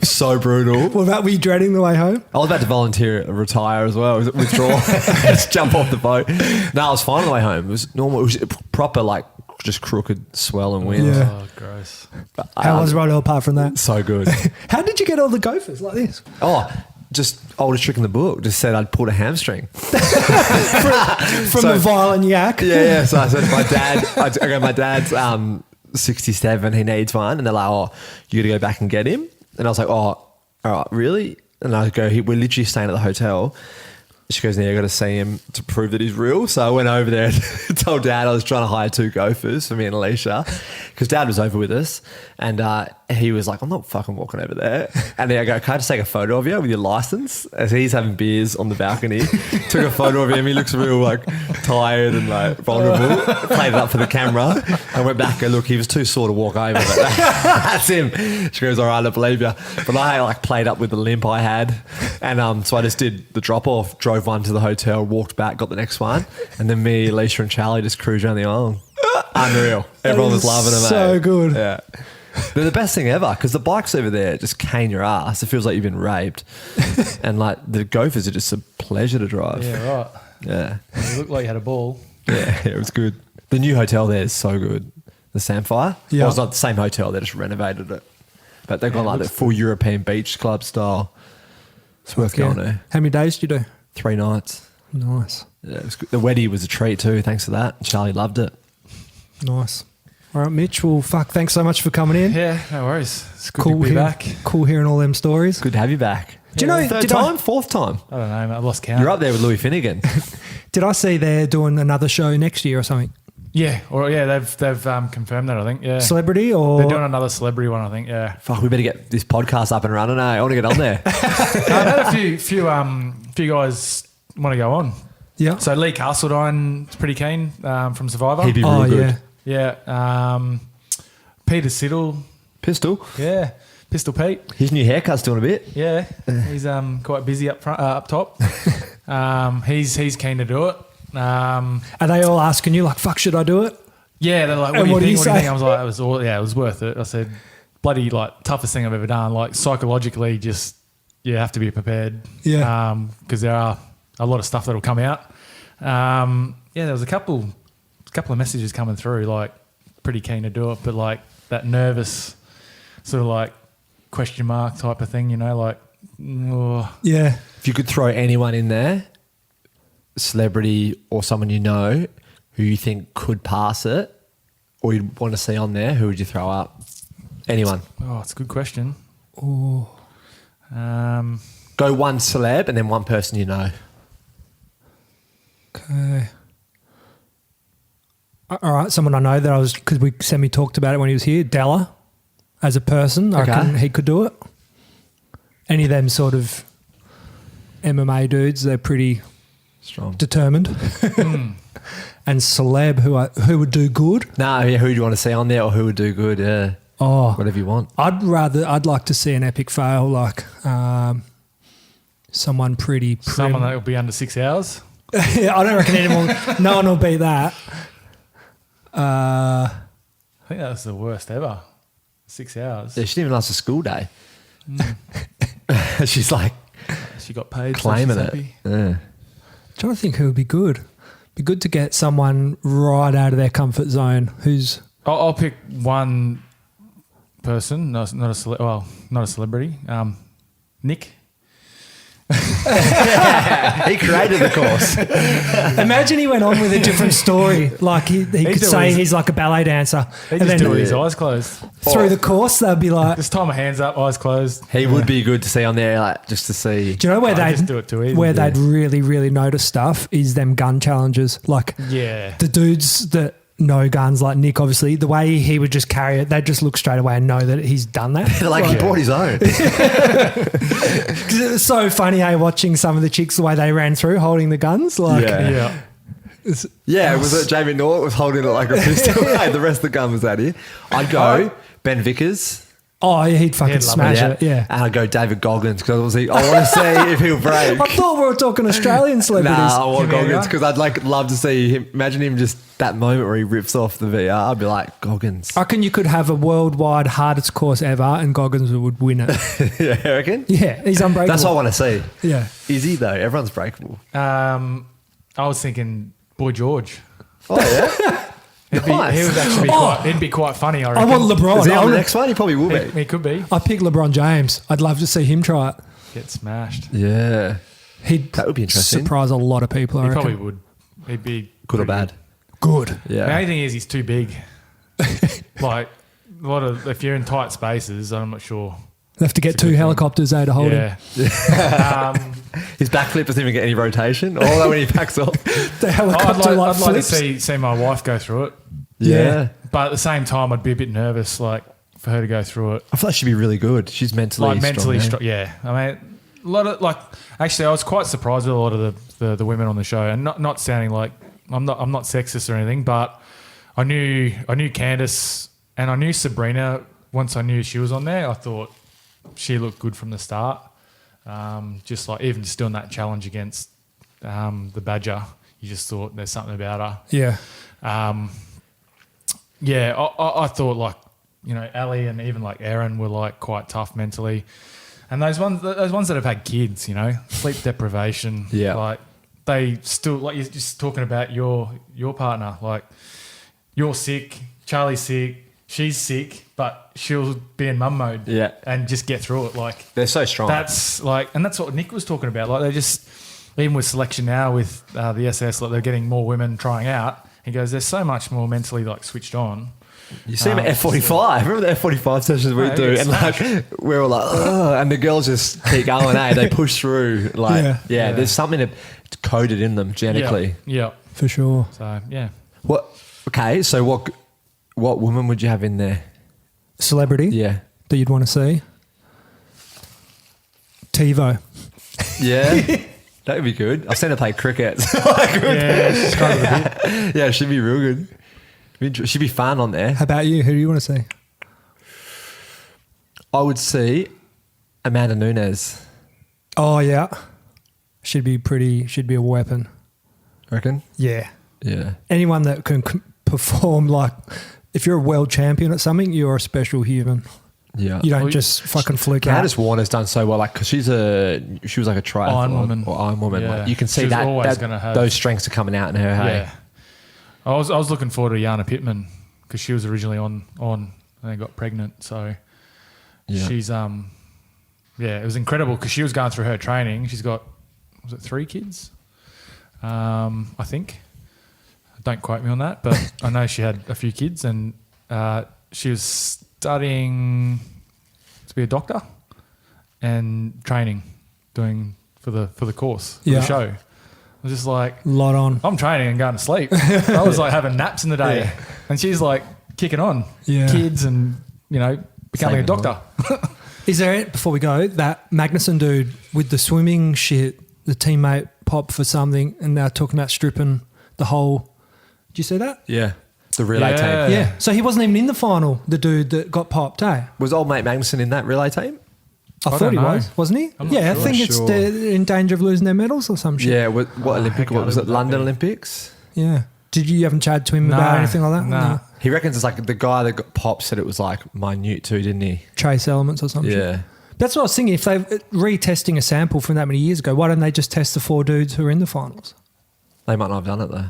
So brutal. What about, were you dreading the way home? I was about to volunteer retire as well. Withdraw. Just jump off the boat. No, I was fine on the way home. It was normal. It was proper, like, just crooked swell and wind. Yeah. Oh, gross. How was Roto apart from that? So good. How did you get all the gophers like this? Just oldest trick in the book. Just said I'd pulled a hamstring. From the violent yak? Yeah. So I said my dad's 67, he needs one. And they're like, you got to go back and get him. And I was like, all right, really? And I go, we're literally staying at the hotel. She goes, I got to see him to prove that he's real. So I went over there and told Dad I was trying to hire 2 gophers for me and Alicia because Dad was over with us. And he was like, I'm not fucking walking over there. And then I go, can I just take a photo of you with your license? As he's having beers on the balcony. Took a photo of him. He looks real like tired and like vulnerable. Played it up for the camera. I went back and look, he was too sore to walk over. But that's him. She goes, all right, I believe you. But I like played up with the limp I had. And so I just did the drop off, drove one to the hotel, walked back, got the next one. And then me, Alicia and Charlie just cruised around the island. Unreal. Everyone was loving them. So good. Yeah. They're the best thing ever because the bikes over there just cane your ass. It feels like you've been raped. And like the gophers are just a pleasure to drive. Yeah, right. Yeah. You looked like you had a ball. Yeah, it was good. The new hotel there is so good. the Samphire. Yeah. Well, it's not the same hotel. They just renovated it. But they've got like the full European beach club style. It's worth going to. How many days did you do? 3 nights. Nice. Yeah, it was good. The wedding was a treat too. Thanks for that. Charlie loved it. Nice. All right, Mitch. Well, thanks so much for coming in. Yeah, no worries. It's good to be back. Cool hearing all them stories. Good to have you back. Do you know? Third time? Fourth time? I don't know, mate. I lost count. You're up there with Louis Finnegan. Did I see they're doing another show next year or something? Yeah, they've confirmed that, I think. Yeah, Celebrity or they're doing another celebrity one, I think. Yeah, Fuck, we better get this podcast up and running. I want to get on there. I've had a few guys want to go on. yeah. So Lee Castledine is pretty keen from Survivor. He'd be real good. Yeah. Peter Siddle. Pistol. Yeah. Pistol Pete. His new haircut's doing a bit. Yeah. He's quite busy up front, up top. He's keen to do it. Are they all asking you like, "Fuck, should I do it?" Yeah, they're like, what do you think? I was like, it was worth it. I said, bloody like toughest thing I've ever done. Like psychologically, just you have to be prepared. Yeah. Because there are a lot of stuff that'll come out. There was a couple of messages coming through, like pretty keen to do it, but like that nervous sort of like question mark type of thing, like. Oh. Yeah. If you could throw anyone in there, celebrity or someone you know who you think could pass it or you'd want to see on there, who would you throw up? Anyone. Oh, it's a good question. Oh. Go one celeb and then one person you know. Okay. All right, someone I know that because we semi-talked about it when he was here, Della, as a person, I reckon he could do it. Any of them sort of MMA dudes, they're pretty Strong. determined. And celeb, who would do good? Who do you want to see on there or who would do good? Yeah. Oh, whatever you want. I'd like to see an epic fail, like someone pretty prim. Someone that will be under 6 hours. Yeah, I don't reckon anyone. No one will beat that. I think that was the worst ever. 6 hours. Yeah, she didn't even last a school day. She's like She got paid. claiming so it. she's happy. Yeah. Trying to think who would be good. Be good to get someone right out of their comfort zone. Who's I'll pick one person, not a celebrity. Nick. He created the course. Imagine he went on with a different story. Like he could say he's like a ballet dancer, He and just then do it with his eyes closed. through the course they'd be like, Just tie my hands up, eyes closed. He would be good to see on there, like just to see. do you know where I just do it too easy. they'd really really notice stuff is them gun challenges. Like Yeah. the dudes that know guns, like Nick, obviously the way he would just carry it, they'd just look straight away and know that he's done that. He bought his own. 'Cause it was so funny, watching some of the chicks the way they ran through holding the guns. Like, Yeah. Yeah, was it Jamie Norton was holding it like a pistol? Hey, the rest of the gun was at you. I'd go Ben Vickers. oh, yeah, he'd fucking He'd love smash it. Yeah. And I'd go David Goggins because I want to see if he'll break. I thought we were talking Australian celebrities. Nah, I want Give me a Goggins go. because I'd love to see him. Imagine him just that moment where he rips off the VR. I'd be like, Goggins. I reckon you could have a worldwide hardest course ever and Goggins would win it. Yeah, I reckon? Yeah, he's unbreakable. That's what I want to see. Yeah. Is he though? Everyone's breakable. I was thinking Boy George. Oh yeah. He would actually he'd be quite funny, I I reckon. want LeBron. Is he I, on the want next one? He probably will be. He could be. I pick LeBron James. I'd love to see him try it. Get smashed. Yeah. He'd That would be interesting. surprise a lot of people, I He reckon. probably would. He'd be Good or pretty bad? Good. The only Yeah. thing is he's too big. Like a lot of if you're in tight spaces, I'm not sure. They have to get It's a good two thing. helicopters there to hold him. Yeah. His backflip doesn't even get any rotation. Although when he packs off. The I'd helicopter like to flips. see my wife go through it, Yeah. but at the same time, I'd be a bit nervous, like for her to go through it. I feel like she'd be really good. She's mentally Like mentally strong. strong. Yeah, I mean, a lot of like. Actually, I was quite surprised with a lot of the women on the show, and not sounding like I'm not sexist or anything, but I knew Candice and I knew Sabrina. Once I knew she was on there, I thought she looked good from the start. Just like even just doing that challenge against the Badger, you just thought there's something about her. Yeah. I thought like Ali and even like Aaron were like quite tough mentally, and those ones that have had kids, sleep deprivation, Yeah. like they still like you're just talking about your partner, like you're sick, Charlie's sick, she's sick, but she'll be in mum mode. Yeah. And just get through it. Like They're so strong. that's what Nick was talking about. Like they just, even with selection now with the SS, like they're getting more women trying out. He goes, they're so much more mentally like switched on. You see them at F45. Remember the F45 sessions we do? And like we're all like, oh, and the girls just keep going, They push through. Like, yeah, there's something coded in them genetically. Yeah. For sure. So, yeah. Okay, so what woman would you have in there? Celebrity? Yeah. That you'd want to see? TiVo. Yeah. That would be good. I've seen her play cricket. Yeah, she's kind of a bit. Yeah, she'd be real good. She'd be fun on there. How about you? Who do you want to see? I would see Amanda Nunes. Oh, yeah. She'd be a weapon. Reckon? Yeah. Yeah. Anyone that can perform like, if you're a world champion at something, you're a special human. Yeah. You don't just fucking fluke out. Candice Warner's done so well, like, because she was like a triathlon or Iron Woman. Yeah. Like, you can see She's always gonna have those strengths are coming out in her. Hey? Yeah. I was looking forward to Jana Pittman because she was originally on and then got pregnant. So she's it was incredible because she was going through her training. She's got, was it 3 kids? I think. Don't quote me on that, but I know she had a few kids and she was studying to be a doctor and training, doing for the course, for the show. I was just like, lot on. I'm training and going to sleep. I was like having naps in the day, and she's like kicking on, kids and becoming a doctor. Is there, before we go, that Magnuson dude with the swimming shit, the teammate popped for something, and they're talking about stripping the whole. Did you see that? Yeah. The relay team. Yeah. So he wasn't even in the final, the dude that got popped, eh? Was old mate Magnuson in that relay team? I thought he was, wasn't he? Yeah, sure. I think it's they're in danger of losing their medals or some shit. Yeah. What Olympic? What was it? London Olympics? Yeah. You haven't chatted to him about anything like that? No. He reckons it's like the guy that got popped said it was like minute too, didn't he? Trace elements or something. Yeah. That's what I was thinking. If they're retesting a sample from that many years ago, why don't they just test the 4 dudes who are in the finals? They might not have done it though.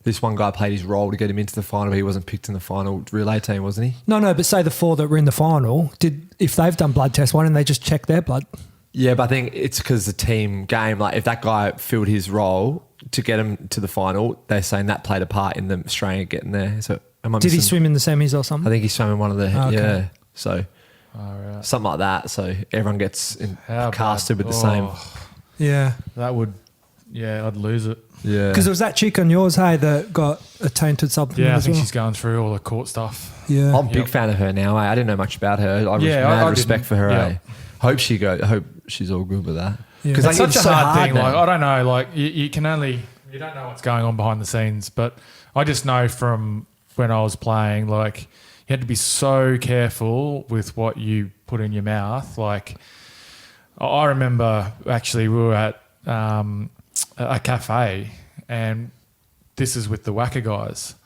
This one guy played his role to get him into the final, but he wasn't picked in the final relay team, wasn't he? No, but say the 4 that were in the final, if they've done blood tests, why don't they just check their blood? Yeah, but I think it's because the team game, like if that guy filled his role to get him to the final, they're saying that played a part in them Australia getting there. So did he swim in the semis or something? I think he swam in one of the, okay. So something like that. So everyone gets casted with the same. Yeah. That would, I'd lose it. Yeah. Because there was that chick on yours, hey, that got a tainted supplement. Yeah, I think well. she's going through all the court stuff. Yeah. I'm a big fan of her now. I didn't know much about her. I have respect for her. I hope she's all good with that. Because it's such a hard thing. Like I don't know. Like you don't know what's going on behind the scenes. But I just know from when I was playing, like you had to be so careful with what you put in your mouth. Like I remember actually we were at a cafe, and this is with the Wacker guys,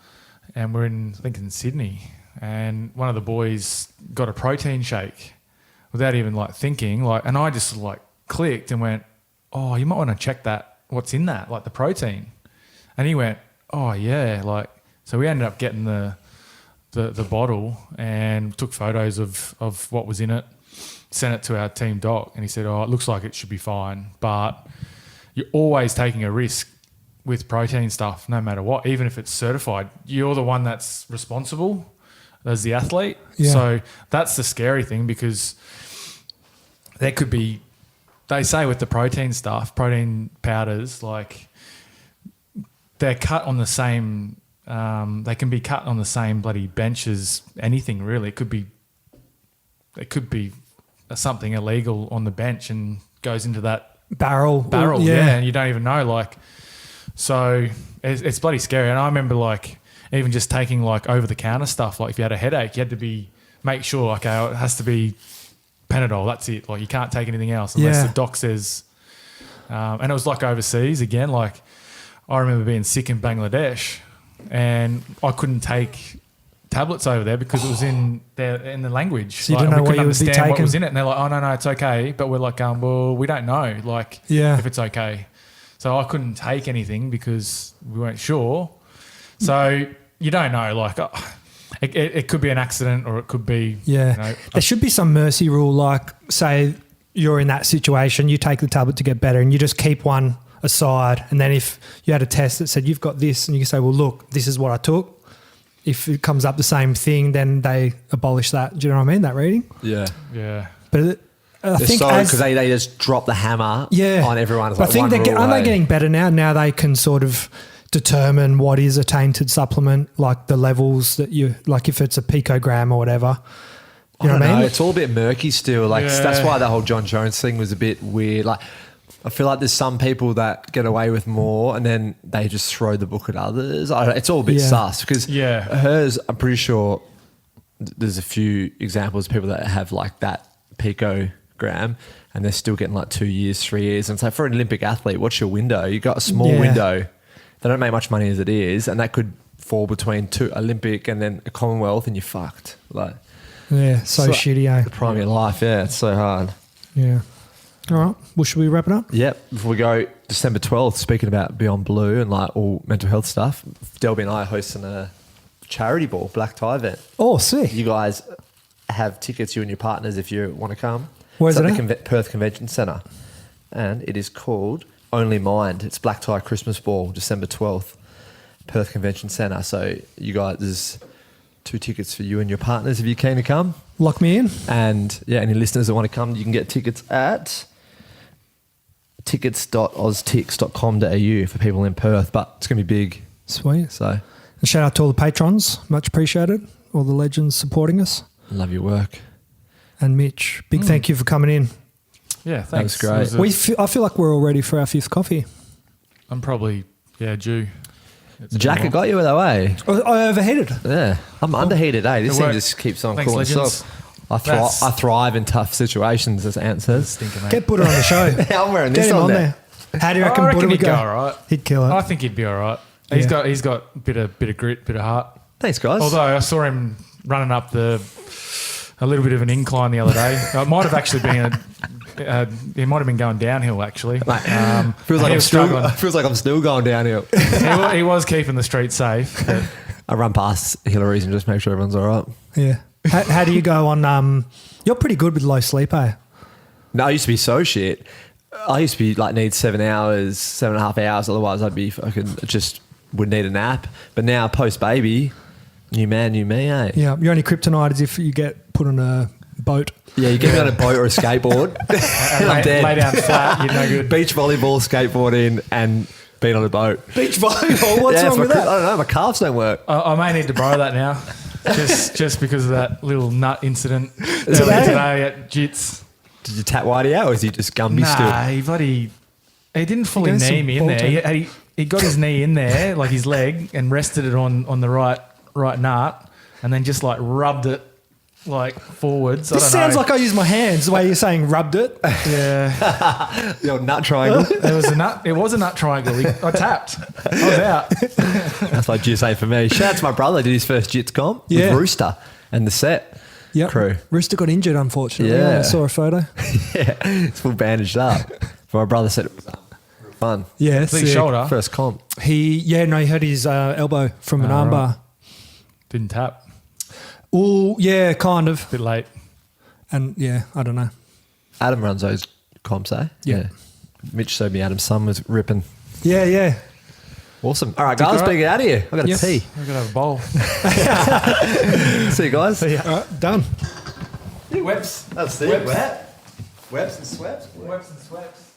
and we're in Sydney, and one of the boys got a protein shake without even like thinking, like, and I just like clicked and went, oh, you might want to check that, what's in that, like the protein. And he went, oh yeah, like, so we ended up getting the bottle and took photos of what was in it, sent it to our team doc, and he said, oh, it looks like it should be fine, but you're always taking a risk with protein stuff, no matter what, even if it's certified. You're the one that's responsible as the athlete. Yeah. So that's the scary thing, because there could be, they say with the protein stuff, protein powders, like they're cut on the same, they can be cut on the same bloody bench as anything really. It could be something illegal on the bench and goes into that barrel, and you don't even know, like, so it's bloody scary. And I remember like even just taking like over the counter stuff, like if you had a headache, you had to make sure, okay, it has to be Panadol, that's it, like you can't take anything else unless the doc says, and it was like overseas again, like I remember being sick in Bangladesh and I couldn't take tablets over there because it was in the language. So you didn't know what you would be taking. What was in it, and they're like, "Oh no, it's okay." But we're like, "Well, we don't know, like, if it's okay." So I couldn't take anything because we weren't sure. So you don't know, like, it could be an accident or it could be, Yeah. you know, There should be some mercy rule, like say you're in that situation, you take the tablet to get better and you just keep one aside, and then if you had a test that said you've got this and you can say, well, look, this is what I took. If it comes up the same thing, then they abolish that. Do you know what I mean? That reading? Yeah. yeah. But I think because they just drop the hammer on everyone. It's but like I think one rule, aren't they hey? getting better now? Now they can sort of determine what is a tainted supplement, like the levels that you, like if it's a picogram or whatever. You know what I mean? It's all a bit murky still. Like that's why the whole John Jones thing was a bit weird. Like I feel like there's some people that get away with more and then they just throw the book at others. It's all a bit sus because hers, I'm pretty sure there's a few examples of people that have like that picogram and they're still getting like 2 years, 3 years. And it's like for an Olympic athlete, what's your window? You got a small window. They don't make much money as it is, and that could fall between two Olympic and then a Commonwealth, and you're fucked. Like, so shitty, eh? the prime of your life, it's so hard. Yeah. All right. Well, should we wrap it up? Yep. Before we go, December 12th, speaking about Beyond Blue and like all mental health stuff, Delby and I are hosting a charity ball, black tie event. Oh, sick. You guys have tickets, you and your partners, if you want to come. Where's it's it at the Perth Convention Centre. And it is called Only Mind. It's Black Tie Christmas Ball, December 12th, Perth Convention Centre. So you guys, there's 2 tickets for you and your partners if you're keen to come. Lock me in. And any listeners that want to come, you can get tickets at tickets.oztix.com.au for people in Perth, but it's going to be big. Sweet. So, and shout out to all the patrons. Much appreciated. All the legends supporting us. love your work. And Mitch, big thank you for coming in. Yeah, thanks. That was great. I feel like we're all ready for our 5th coffee. I'm probably, due. It's Jacket got you though, eh? I overheated. Yeah. I'm underheated, eh? This It thing worked. just keeps on Thanks, cooling legends. itself. I thrive in tough situations, as Ant says. Stinker, mate. Get Buddha on the show. I'm wearing Get this him on on there. there. How do you I reckon reckon Buddha would he'd go? go all right. He'd kill it. I think he'd be all right. Yeah. He's got a bit of grit, bit of heart. Thanks, guys. Although I saw him running up a little bit of an incline the other day. It might have actually been he might have been going downhill actually. feels like he was struggling. I'm still going downhill. He was keeping the street safe. But I run past Hillary's and just make sure everyone's all right. Yeah. How do you go on? You're pretty good with low sleep, eh? No, I used to be so shit. I used to be like need 7 hours, 7.5 hours. Otherwise, I'd be fucking just would need a nap. But now post baby, new man, new me, eh? Yeah. Your only kryptonite is if you get put on a boat. Yeah, you get me on a boat or a skateboard, and I'm dead. lay down flat, you're no good. Beach volleyball, skateboarding, and being on a boat. Beach volleyball? What's wrong with that? I don't know. My calves don't work. I may need to borrow that now, just because of that little nut incident Today? earlier today at Jits. Did you tap Whitey out, or is he just Gumby still? He didn't fully He goes knee some me in ball there. He got his knee in there, like his leg, and rested it on the right nut, and then just like rubbed it like forwards. This sounds like I use my hands the way you're saying rubbed it. yeah. The old nut triangle. It was a nut triangle. I tapped. I was out. That's like GSA for me. Shout out to my brother. Did his first Jits comp Yeah. with Rooster and the set crew. Rooster got injured, unfortunately. Yeah. I saw a photo. Yeah, it's full bandaged up. But my brother said it was fun. Yeah, His sick. shoulder. First comp. He hurt his elbow from an armbar. Right. Didn't tap. Oh, yeah, kind of. Bit late. And yeah, I don't know. Adam runs those comps, eh? Yeah. Mitch showed me Adam's son was ripping. Yeah. Awesome. All right, guys, better get out of here. I've got to Yes. pee. I'm gonna have a bowl. See you guys. Yeah. All right, done. Webs. That's it. Webs and sweats. Webs and sweats.